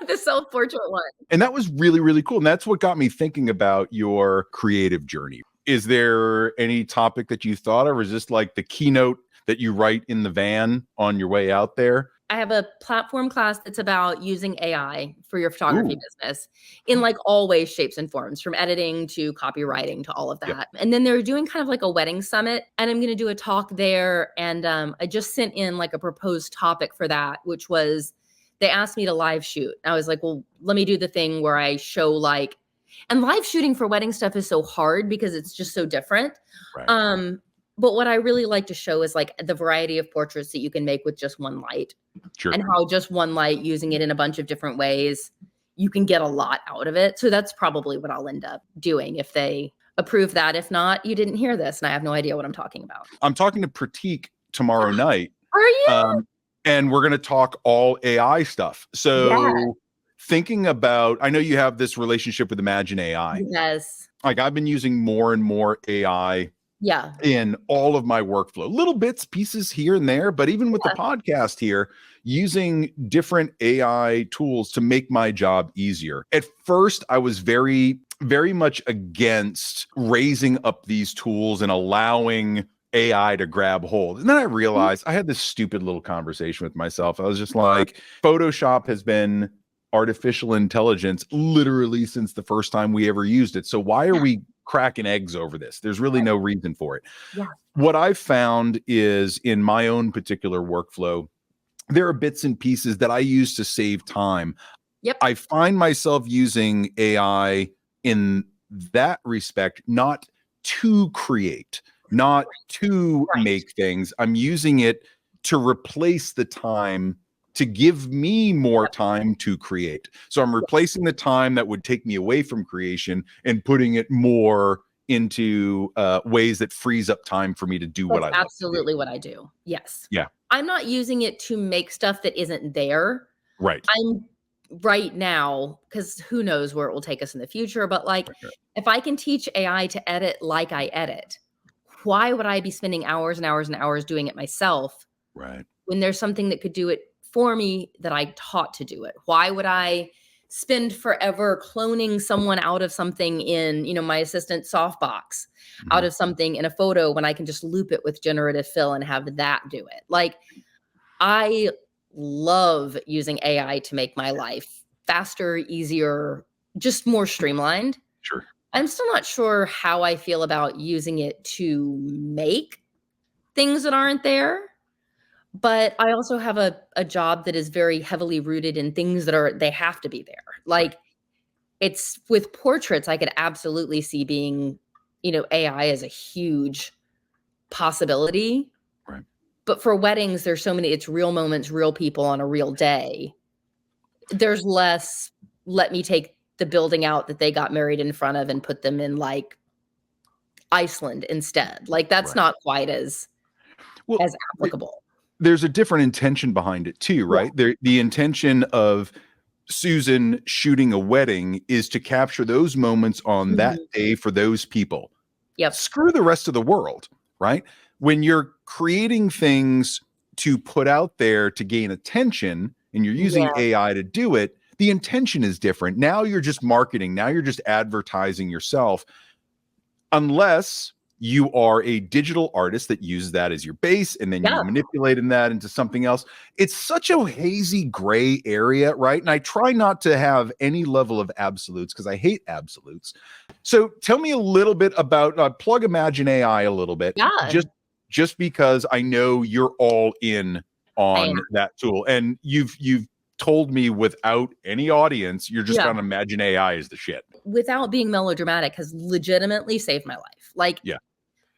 The self-portrait one. And that was really, really cool. And that's what got me thinking about your creative journey. Is there any topic that you thought of, or is this like the keynote that you write in the van on your way out there? I have a platform class that's about using AI for your photography Ooh. business in like all ways, shapes, and forms, from editing to copywriting to all of Yep. that. And then they're doing kind of like a wedding summit, and I'm going to do a talk there. And I just sent in like a proposed topic for that, which was they asked me to live shoot. I was like, well, let me do the thing where I show like, and live shooting for wedding stuff is so hard because it's just so different. Right. But what I really like to show is like the variety of portraits that you can make with just one light. Sure. And how just one light, using it in a bunch of different ways, you can get a lot out of it. So that's probably what I'll end up doing if they approve that. If not, you didn't hear this and I have no idea what I'm talking about. I'm talking to Pratik tomorrow night. Are you? And we're going to talk all AI stuff. So thinking about, I know you have this relationship with Imagine AI. Yes. Like I've been using more and more AI in all of my workflow, little bits, pieces here and there, but even with the podcast here, using different AI tools to make my job easier. At first, I was very much against raising up these tools and allowing AI to grab hold. And then I realized I had this stupid little conversation with myself. I was just like, Photoshop has been artificial intelligence literally since the first time we ever used it. So why are we cracking eggs over this? There's really no reason for it. Yeah. What I've found is in my own particular workflow, there are bits and pieces that I use to save time. Yep. I find myself using AI in that respect, not to create, not to make things. I'm using it to replace the time, to give me more time to create. So I'm replacing the time that would take me away from creation and putting it more into ways that frees up time for me to do what I love to do. Absolutely what I do. Yes. Yeah. I'm not using it to make stuff that isn't there. Right. I'm right now, because who knows where it will take us in the future, but like if I can teach AI to edit like I edit, why would I be spending hours and hours and hours doing it myself? Right. When there's something that could do it for me that I taught to do it? Why would I spend forever cloning someone out of something in, my assistant softbox, out of something in a photo when I can just loop it with generative fill and have that do it? Like, I love using AI to make my life faster, easier, just more streamlined. Sure. I'm still not sure how I feel about using it to make things that aren't there. But I also have a job that is very heavily rooted in things that they have to be there. Like it's with portraits, I could absolutely see being, AI is a huge possibility. Right. But for weddings, there's so many, it's real moments, real people on a real day. There's less, let me take the building out that they got married in front of and put them in like Iceland instead. Like that's not quite as applicable. There's a different intention behind it too, right? The intention of Susan shooting a wedding is to capture those moments on that day for those people. Yep. Screw the rest of the world, right? When you're creating things to put out there to gain attention and you're using AI to do it, the intention is different. Now you're just marketing. Now you're just advertising yourself. Unless you are a digital artist that uses that as your base and then you manipulate that into something else. It's such a hazy gray area, right? And I try not to have any level of absolutes because I hate absolutes. So tell me a little bit about plug Imagine AI a little bit. Just because I know you're all in on that tool. And you've told me without any audience, you're just gonna Imagine AI is the shit. Without being melodramatic, has legitimately saved my life. Like,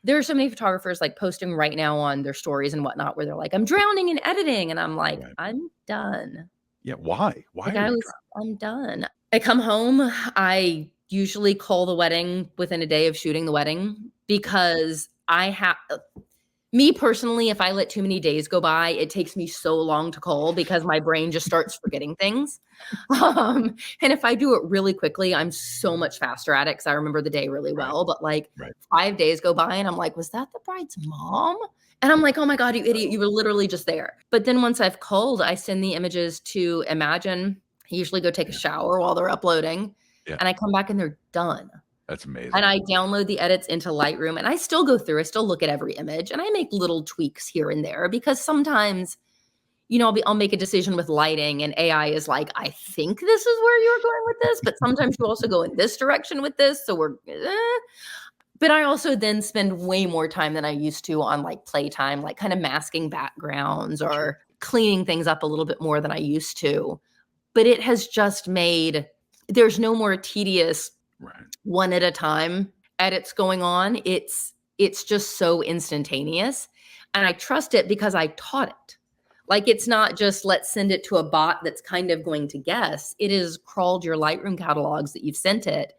there are so many photographers like posting right now on their stories and whatnot where they're like, I'm drowning in editing. And I'm like, I'm done. Yeah. Why? I'm done. I come home. I usually call the wedding within a day of shooting the wedding because me personally, if I let too many days go by, it takes me so long to call because my brain just starts forgetting things. And if I do it really quickly, I'm so much faster at it because I remember the day really well. But like 5 days go by and I'm like, was that the bride's mom? And I'm like, oh my God, you idiot. You were literally just there. But then once I've called, I send the images to Imagine. I usually go take a shower while they're uploading. And I come back and they're done. That's amazing. And I download the edits into Lightroom, and I still go through, I still look at every image, and I make little tweaks here and there, because sometimes, I'll make a decision with lighting and AI is like, I think this is where you're going with this, but sometimes you also go in this direction with this. So but I also then spend way more time than I used to on like playtime, like kind of masking backgrounds or cleaning things up a little bit more than I used to. But it has just there's no more tedious one at a time edits going on. It's just so instantaneous. And I trust it because I taught it. Like, it's not just let's send it to a bot that's kind of going to guess. It has crawled your Lightroom catalogs that you've sent it,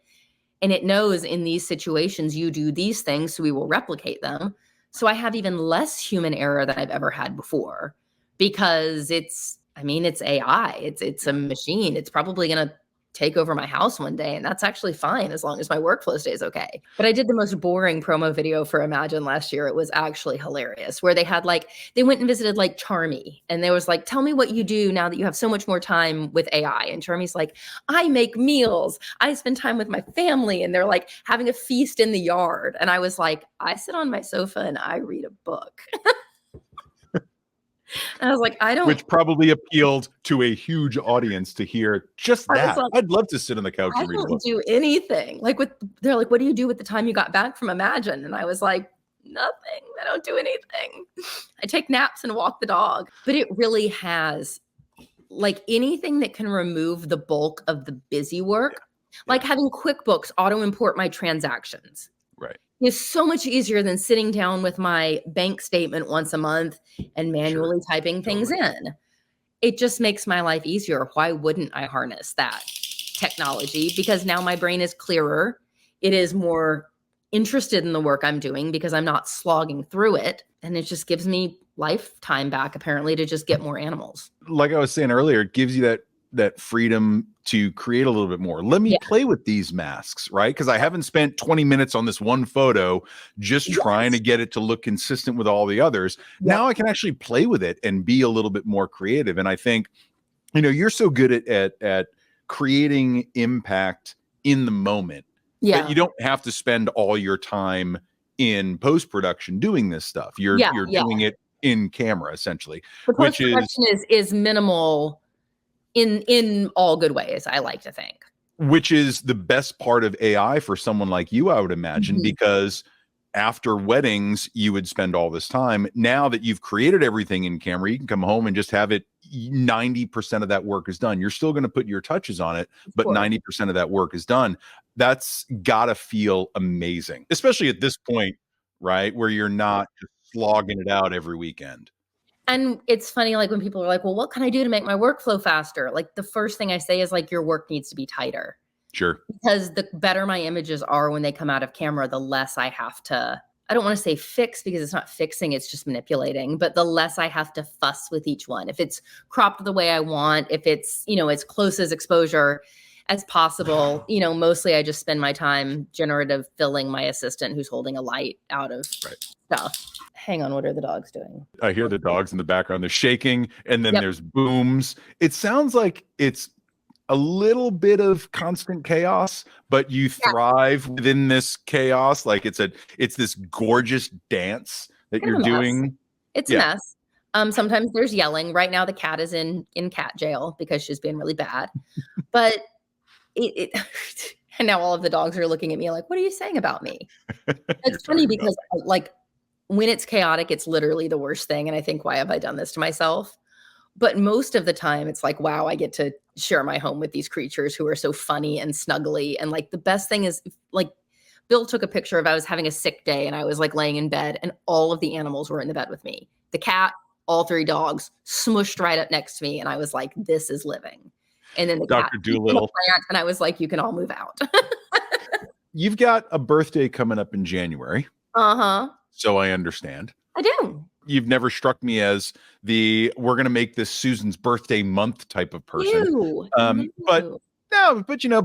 and it knows in these situations you do these things, so we will replicate them. So I have even less human error than I've ever had before, because it's AI. It's a machine. It's probably going to take over my house one day, and that's actually fine as long as my workflow stays okay. But I did the most boring promo video for Imagine last year. It was actually hilarious, where they went and visited like Charmy, and there was like, tell me what you do now that you have so much more time with AI. And Charmy's like, I make meals, I spend time with my family, and they're like having a feast in the yard. And I was like, I sit on my sofa and I read a book. And I was like, which probably appealed to a huge audience to hear just that. Like, I'd love to sit on the couch and read a book. I don't do anything. They're like, what do you do with the time you got back from Imagine? And I was like, nothing. I don't do anything. I take naps and walk the dog. But it really has, like, anything that can remove the bulk of the busy work, like having QuickBooks auto import my transactions. Right. It's so much easier than sitting down with my bank statement once a month and manually typing things in. It just makes my life easier. Why wouldn't I harness that technology? Because now my brain is clearer. It is more interested in the work I'm doing because I'm not slogging through it. And it just gives me lifetime back, apparently, to just get more animals. Like I was saying earlier, it gives you that freedom to create a little bit more. Let me play with these masks, right? Because I haven't spent 20 minutes on this one photo just trying to get it to look consistent with all the others. Now I can actually play with it and be a little bit more creative. And I think, you're so good at creating impact in the moment that you don't have to spend all your time in post-production doing this stuff. You're doing it in camera, essentially. The post-production is minimal in all good ways, I like to think. Which is the best part of AI for someone like you, I would imagine, because after weddings, you would spend all this time. Now that you've created everything in camera, you can come home and just have it. 90% of that work is done. You're still going to put your touches on it, but 90% of that work is done. That's gotta feel amazing, especially at this point, right? Where you're not just slogging it out every weekend. And it's funny, like, when people are like, well, what can I do to make my workflow faster? Like, the first thing I say is, like, your work needs to be tighter. Sure. Because the better my images are when they come out of camera, the less I have to, I don't want to say fix, because it's not fixing, it's just manipulating, but the less I have to fuss with each one. If it's cropped the way I want, if it's, as close as exposure as possible, mostly I just spend my time generative filling my assistant who's holding a light out of stuff. Hang on, what are the dogs doing? I hear the dogs in the background. They're shaking, and then there's booms. It sounds like it's a little bit of constant chaos, but you thrive within this chaos. Like it's this gorgeous dance that you're doing. It's a mess. Sometimes there's yelling. Right now the cat is in cat jail because she's being really bad. But and now all of the dogs are looking at me like, what are you saying about me? It's funny because like, when it's chaotic, it's literally the worst thing. And I think, why have I done this to myself? But most of the time it's like, wow, I get to share my home with these creatures who are so funny and snuggly. And like, the best thing is, like, Bill took a picture of, I was having a sick day and I was like laying in bed and all of the animals were in the bed with me. The cat, all 3 dogs smushed right up next to me. And I was like, this is living. And then the Dr. Doolittle. And I was like, you can all move out. You've got a birthday coming up in January. Uh-huh. So I understand. I do. You've never struck me as we're going to make this Susan's birthday month type of person. But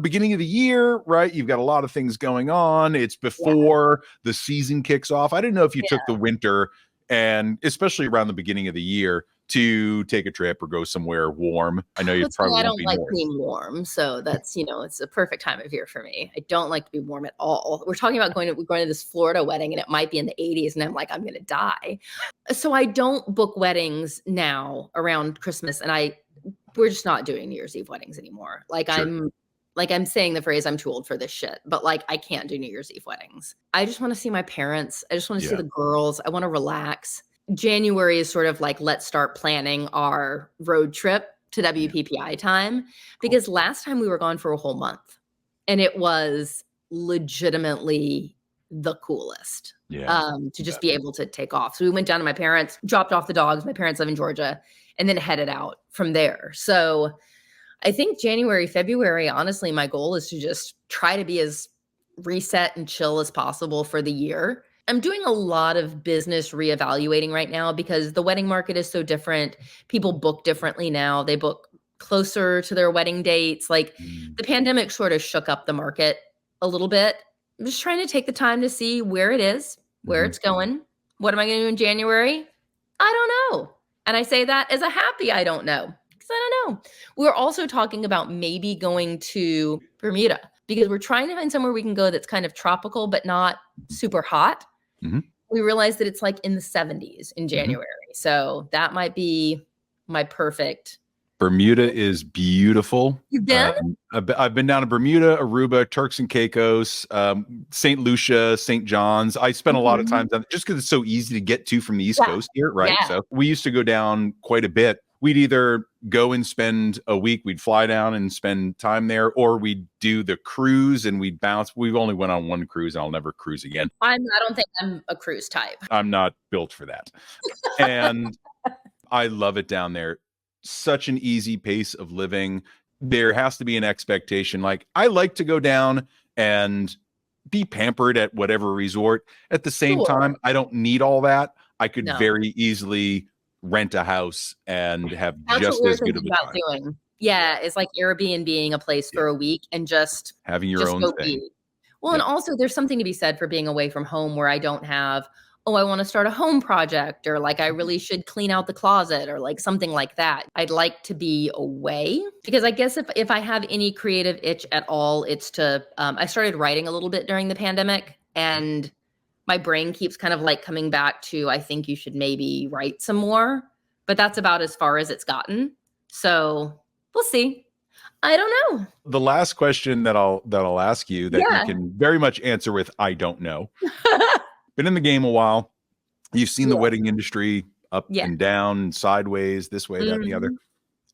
beginning of the year, right? You've got a lot of things going on. It's before the season kicks off. I didn't know if you took the winter And especially around the beginning of the year to take a trip or go somewhere warm. I know you probably I won't don't be like north. being warm, so that's, it's a perfect time of year for me. I don't like to be warm at all. We're talking about going to this Florida wedding, and it might be in the 80s, and I'm like, I'm going to die. So I don't book weddings now around Christmas, and we're just not doing New Year's Eve weddings anymore. Sure. I'm saying the phrase, I'm too old for this shit, but like, I can't do New Year's Eve weddings. I just want to see my parents. I just want to see the girls. I want to relax. January is sort of like, let's start planning our road trip to WPPI time, because last time we were gone for a whole month and it was legitimately the coolest to just be able to take off. So we went down to my parents, dropped off the dogs. My parents live in Georgia, and then headed out from there. So I think January, February, honestly, my goal is to just try to be as reset and chill as possible for the year. I'm doing a lot of business reevaluating right now because the wedding market is so different. People book differently now. They book closer to their wedding dates. Like the pandemic sort of shook up the market a little bit. I'm just trying to take the time to see where it is, where it's going. What am I going to do in January? I don't know. And I say that as a happy I don't know, because I don't know. We're also talking about maybe going to Bermuda, because we're trying to find somewhere we can go that's kind of tropical but not super hot. We realized that it's like in the 70s in January. So that might be my perfect. Bermuda is beautiful. You've been? I've been down to Bermuda, Aruba, Turks and Caicos, St. Lucia, St. John's. I spent a lot of time down just because it's so easy to get to from the East Coast here, right? Yeah. So we used to go down quite a bit. We'd either go and spend a week, we'd fly down and spend time there, or we'd do the cruise and we'd bounce. We've only went on one cruise and I'll never cruise again. I don't think I'm a cruise type. I'm not built for that. And I love it down there. Such an easy pace of living. There has to be an expectation. Like, I like to go down and be pampered at whatever resort. At the same time, I don't need all that. I could very easily rent a house and have just as good of a time. Doing. Yeah, it's like Airbnb-ing a place for a week and just having your own thing. Well, and also there's something to be said for being away from home where I don't have, I want to start a home project, or like I really should clean out the closet, or like something like that. I'd like to be away, because I guess if I have any creative itch at all, it's to, I started writing a little bit during the pandemic, and my brain keeps kind of like coming back to, I think you should maybe write some more, but that's about as far as it's gotten. So we'll see. I don't know. The last question that I'll ask you that you can very much answer with, I don't know. Been in the game a while. You've seen the wedding industry up and down, sideways, this way, that, and the other.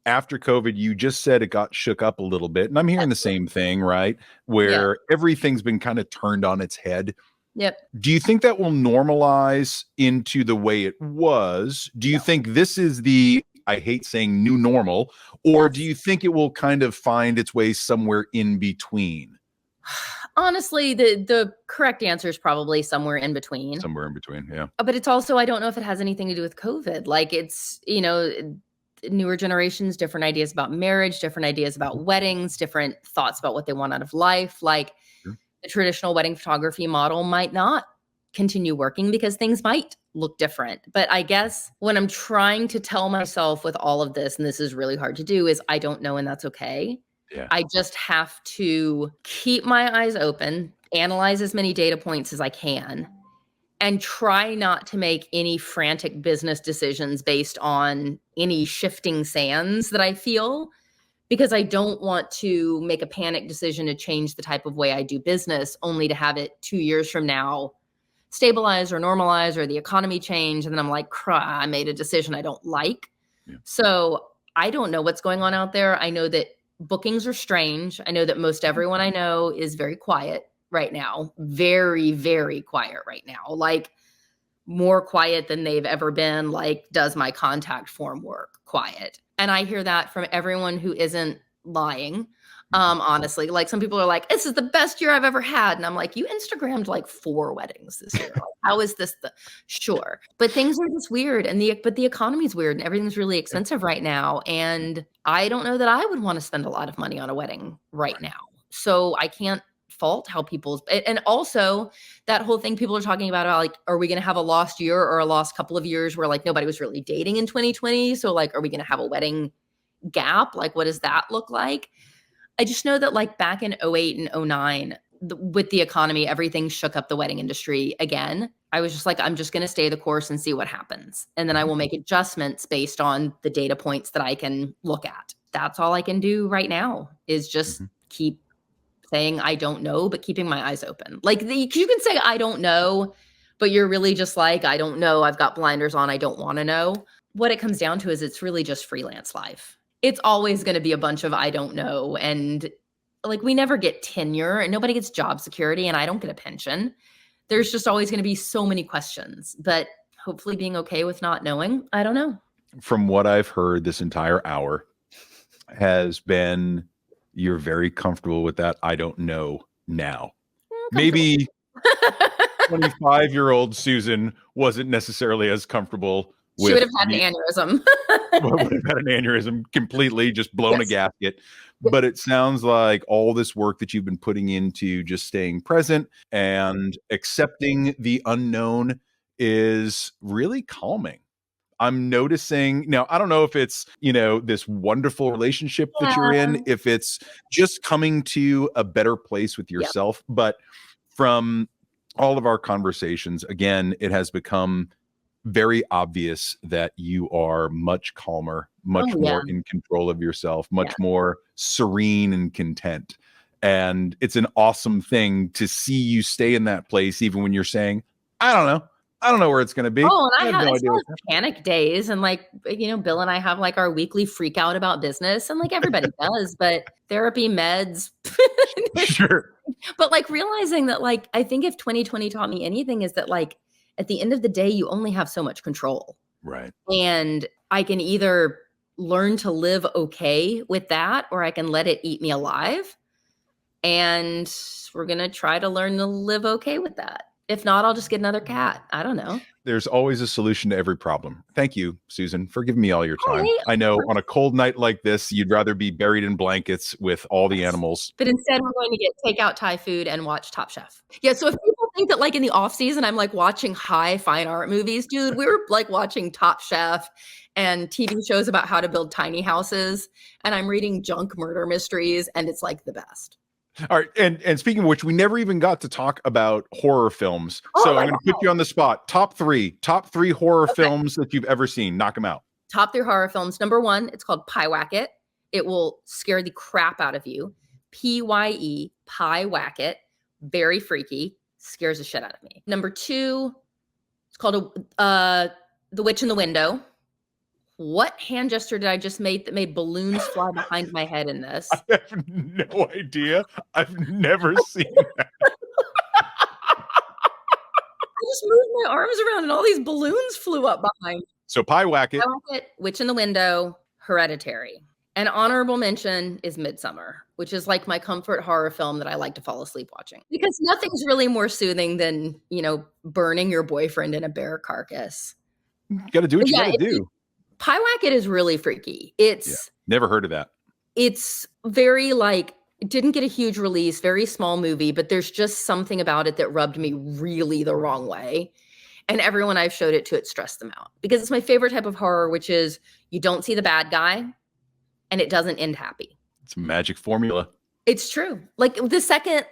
After COVID, you just said it got shook up a little bit. And I'm hearing the same thing, right? Where everything's been kind of turned on its head. Yep. Do you think that will normalize into the way it was? Do you think this is the, I hate saying new normal, or do you think it will kind of find its way somewhere in between? Honestly, the correct answer is probably somewhere in between. Somewhere in between, yeah. But it's also, I don't know if it has anything to do with COVID. Like, it's, newer generations, different ideas about marriage, different ideas about weddings, different thoughts about what they want out of life. Like, the traditional wedding photography model might not continue working because things might look different. But I guess what I'm trying to tell myself with all of this, and this is really hard to do, is I don't know, and that's okay. Yeah. I just have to keep my eyes open, analyze as many data points as I can, and try not to make any frantic business decisions based on any shifting sands that I feel, because I don't want to make a panic decision to change the type of way I do business only to have it 2 years from now stabilize or normalize, or the economy change. And then I'm like, I made a decision I don't like. Yeah. So I don't know what's going on out there. I know that bookings are strange. I know that most everyone I know is very quiet right now. Very, very quiet right now. Like, more quiet than they've ever been. Like, does my contact form work? Quiet. And I hear that from everyone who isn't lying. Honestly, like, some people are like, this is the best year I've ever had. And I'm like, you Instagrammed like 4 weddings this year. Like, how is this sure. But things are just weird. But the economy's weird and everything's really expensive right now. And I don't know that I would want to spend a lot of money on a wedding right now. So I can't fault how people's, and also that whole thing people are talking about, like, are we going to have a lost year or a lost couple of years where like nobody was really dating in 2020? So like, are we going to have a wedding gap? Like, what does that look like? I just know that like back in 08 and 09, with the economy, everything shook up the wedding industry again. I was just like, I'm just going to stay the course and see what happens. And then I will make adjustments based on the data points that I can look at. That's all I can do right now is just keep saying, I don't know, but keeping my eyes open. Like you can say, I don't know, but you're really just like, I don't know. I've got blinders on. I don't want to know. What it comes down to is it's really just freelance life. It's always going to be a bunch of, I don't know. And like, we never get tenure and nobody gets job security and I don't get a pension. There's just always going to be so many questions, but hopefully being okay with not knowing. I don't know. From what I've heard this entire hour has been, you're very comfortable with that. I don't know now. Maybe 25-year-old Susan wasn't necessarily as comfortable. She would have had an aneurysm. Would have had an aneurysm completely, just blown a gasket. But it sounds like all this work that you've been putting into just staying present and accepting the unknown is really calming. I'm noticing now, I don't know if it's, this wonderful relationship that you're in, if it's just coming to a better place with yourself. But from all of our conversations, again, it has become very obvious that you are much calmer, much more in control of yourself, much more serene and content. And it's an awesome thing to see you stay in that place, even when you're saying, I don't know where it's going to be. Oh, and I have panic days. And like, Bill and I have like our weekly freak out about business and like everybody does, but therapy, meds. Sure. But like realizing that, like, I think if 2020 taught me anything is that like, at the end of the day, you only have so much control. Right. And I can either learn to live okay with that, or I can let it eat me alive. And we're going to try to learn to live okay with that. If not, I'll just get another cat. I don't know. There's always a solution to every problem. Thank you, Susan, for giving me all your time. I know on a cold night like this, you'd rather be buried in blankets with all the animals. But instead, we're going to get takeout Thai food and watch Top Chef. Yeah, so if people think that like in the off season, I'm like watching high fine art movies, dude, we were like watching Top Chef and TV shows about how to build tiny houses. And I'm reading junk murder mysteries, and it's like the best. All right. And speaking of which, we never even got to talk about horror films. So I'm going to put you on the spot. Top three horror films that you've ever seen. Knock them out. Top 3 horror films. Number 1, it's called Pie Wacket. It will scare the crap out of you. Pye, Pie Wacket. Very freaky. Scares the shit out of me. Number 2, it's called The Witch in the Window. What hand gesture did I just make that made balloons fly behind my head in this? I have no idea. I've never seen that. I just moved my arms around and all these balloons flew up behind me. So Pie Wacket. Witch in the Window, Hereditary. An honorable mention is Midsummer, which is like my comfort horror film that I like to fall asleep watching. Because nothing's really more soothing than, burning your boyfriend in a bear carcass. You got to do what you got to do. Pie Wacket is really freaky. It's never heard of that. It's very like, it didn't get a huge release, very small movie, but there's just something about it that rubbed me really the wrong way. And everyone I've showed it to, it stressed them out. Because it's my favorite type of horror, which is you don't see the bad guy and it doesn't end happy. It's a magic formula. It's true. Like the second,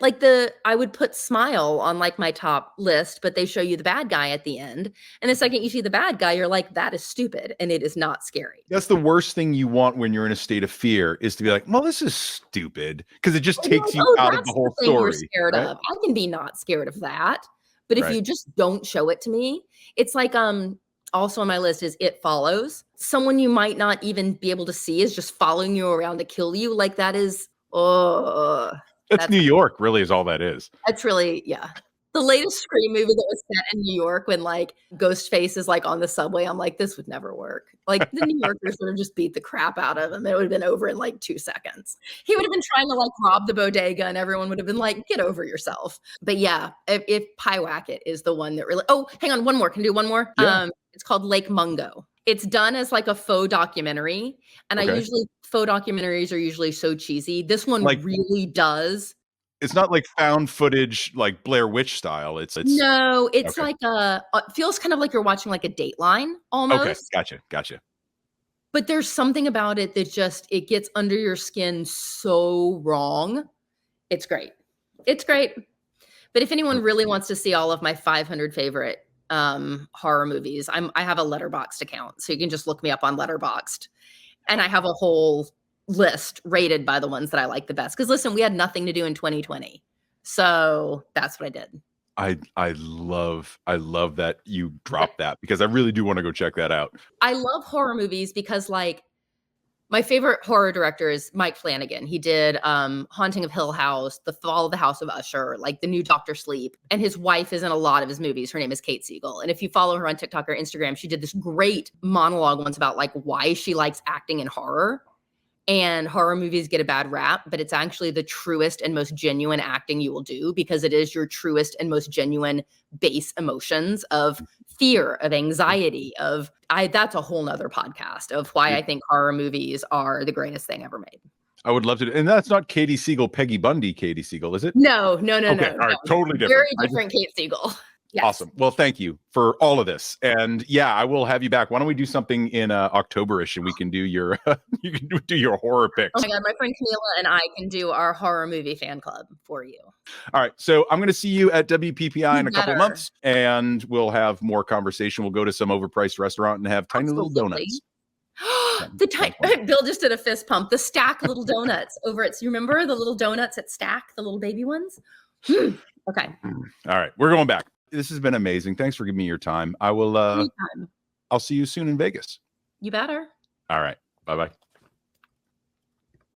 I would put Smile on like my top list, but they show you the bad guy at the end. And the second you see the bad guy, you're like, that is stupid. And it is not scary. That's the worst thing you want when you're in a state of fear, is to be like, well, this is stupid. Because it just takes you out of the whole story. You're scared of. I can be not scared of that. But if you just don't show it to me, it's like, also on my list is It Follows. Someone you might not even be able to see is just following you around to kill you. Like that is, that's New York, really, is all that is. That's really, the latest Scream movie that was set in New York when like Ghostface is like on the subway, I'm like, this would never work. Like the New Yorkers would have just beat the crap out of him. It would have been over in like 2 seconds. He would have been trying to like rob the bodega and everyone would have been like, get over yourself. But yeah, if Pie Wacket is the one that really, hang on, one more. Can I do one more? Yeah. It's called Lake Mungo. It's done as like a faux documentary. And faux documentaries are usually so cheesy. This one really does It's not like found footage, like Blair Witch style. It's No, it's okay. like it feels kind of like you're watching like a Dateline Okay, almost. gotcha. But there's something about it that just it gets under your skin so wrong. It's great. It's great. But if anyone really wants to see all of my 500 favorite horror movies, I have a Letterboxd account, so you can just look me up on Letterboxd, and I have a whole list rated by the ones that I like the best. Because listen, we had nothing to do in 2020, so that's what I did. I love that you dropped that, because I really do want to go check that out. I love horror movies because, like, my favorite horror director is Mike Flanagan. He did Haunting of Hill House, The Fall of the House of Usher, like the new Doctor Sleep. And his wife is in a lot of his movies. Her name is Kate Siegel. And if you follow her on TikTok or Instagram, she did this great monologue once about like why she likes acting in horror. And horror movies get a bad rap, but it's actually the truest and most genuine acting you will do, because it is your truest and most genuine base emotions of fear, of anxiety, that's a whole nother podcast of why I think horror movies are the greatest thing ever made. I would love to. And that's not Katie Siegel, Peggy Bundy Katie Siegel, is it? No. Okay, all right, totally different. Very different Kate Siegel. Yes. Awesome. Well, thank you for all of this. And yeah, I will have you back. Why don't we do something in October-ish, and we can do your you can do your horror picks. Oh my God, my friend Camila and I can do our horror movie fan club for you. All right. So I'm going to see you at WPPI in a couple of months, and we'll have more conversation. We'll go to some overpriced restaurant and have tiny little donuts. Bill just did a fist pump. The Stack little donuts over at, you remember the little donuts at Stack, the little baby ones? Okay. All right. We're going back. This has been amazing. Thanks for giving me your time. I will, I'll see you soon in Vegas. You better. All right. Bye-bye.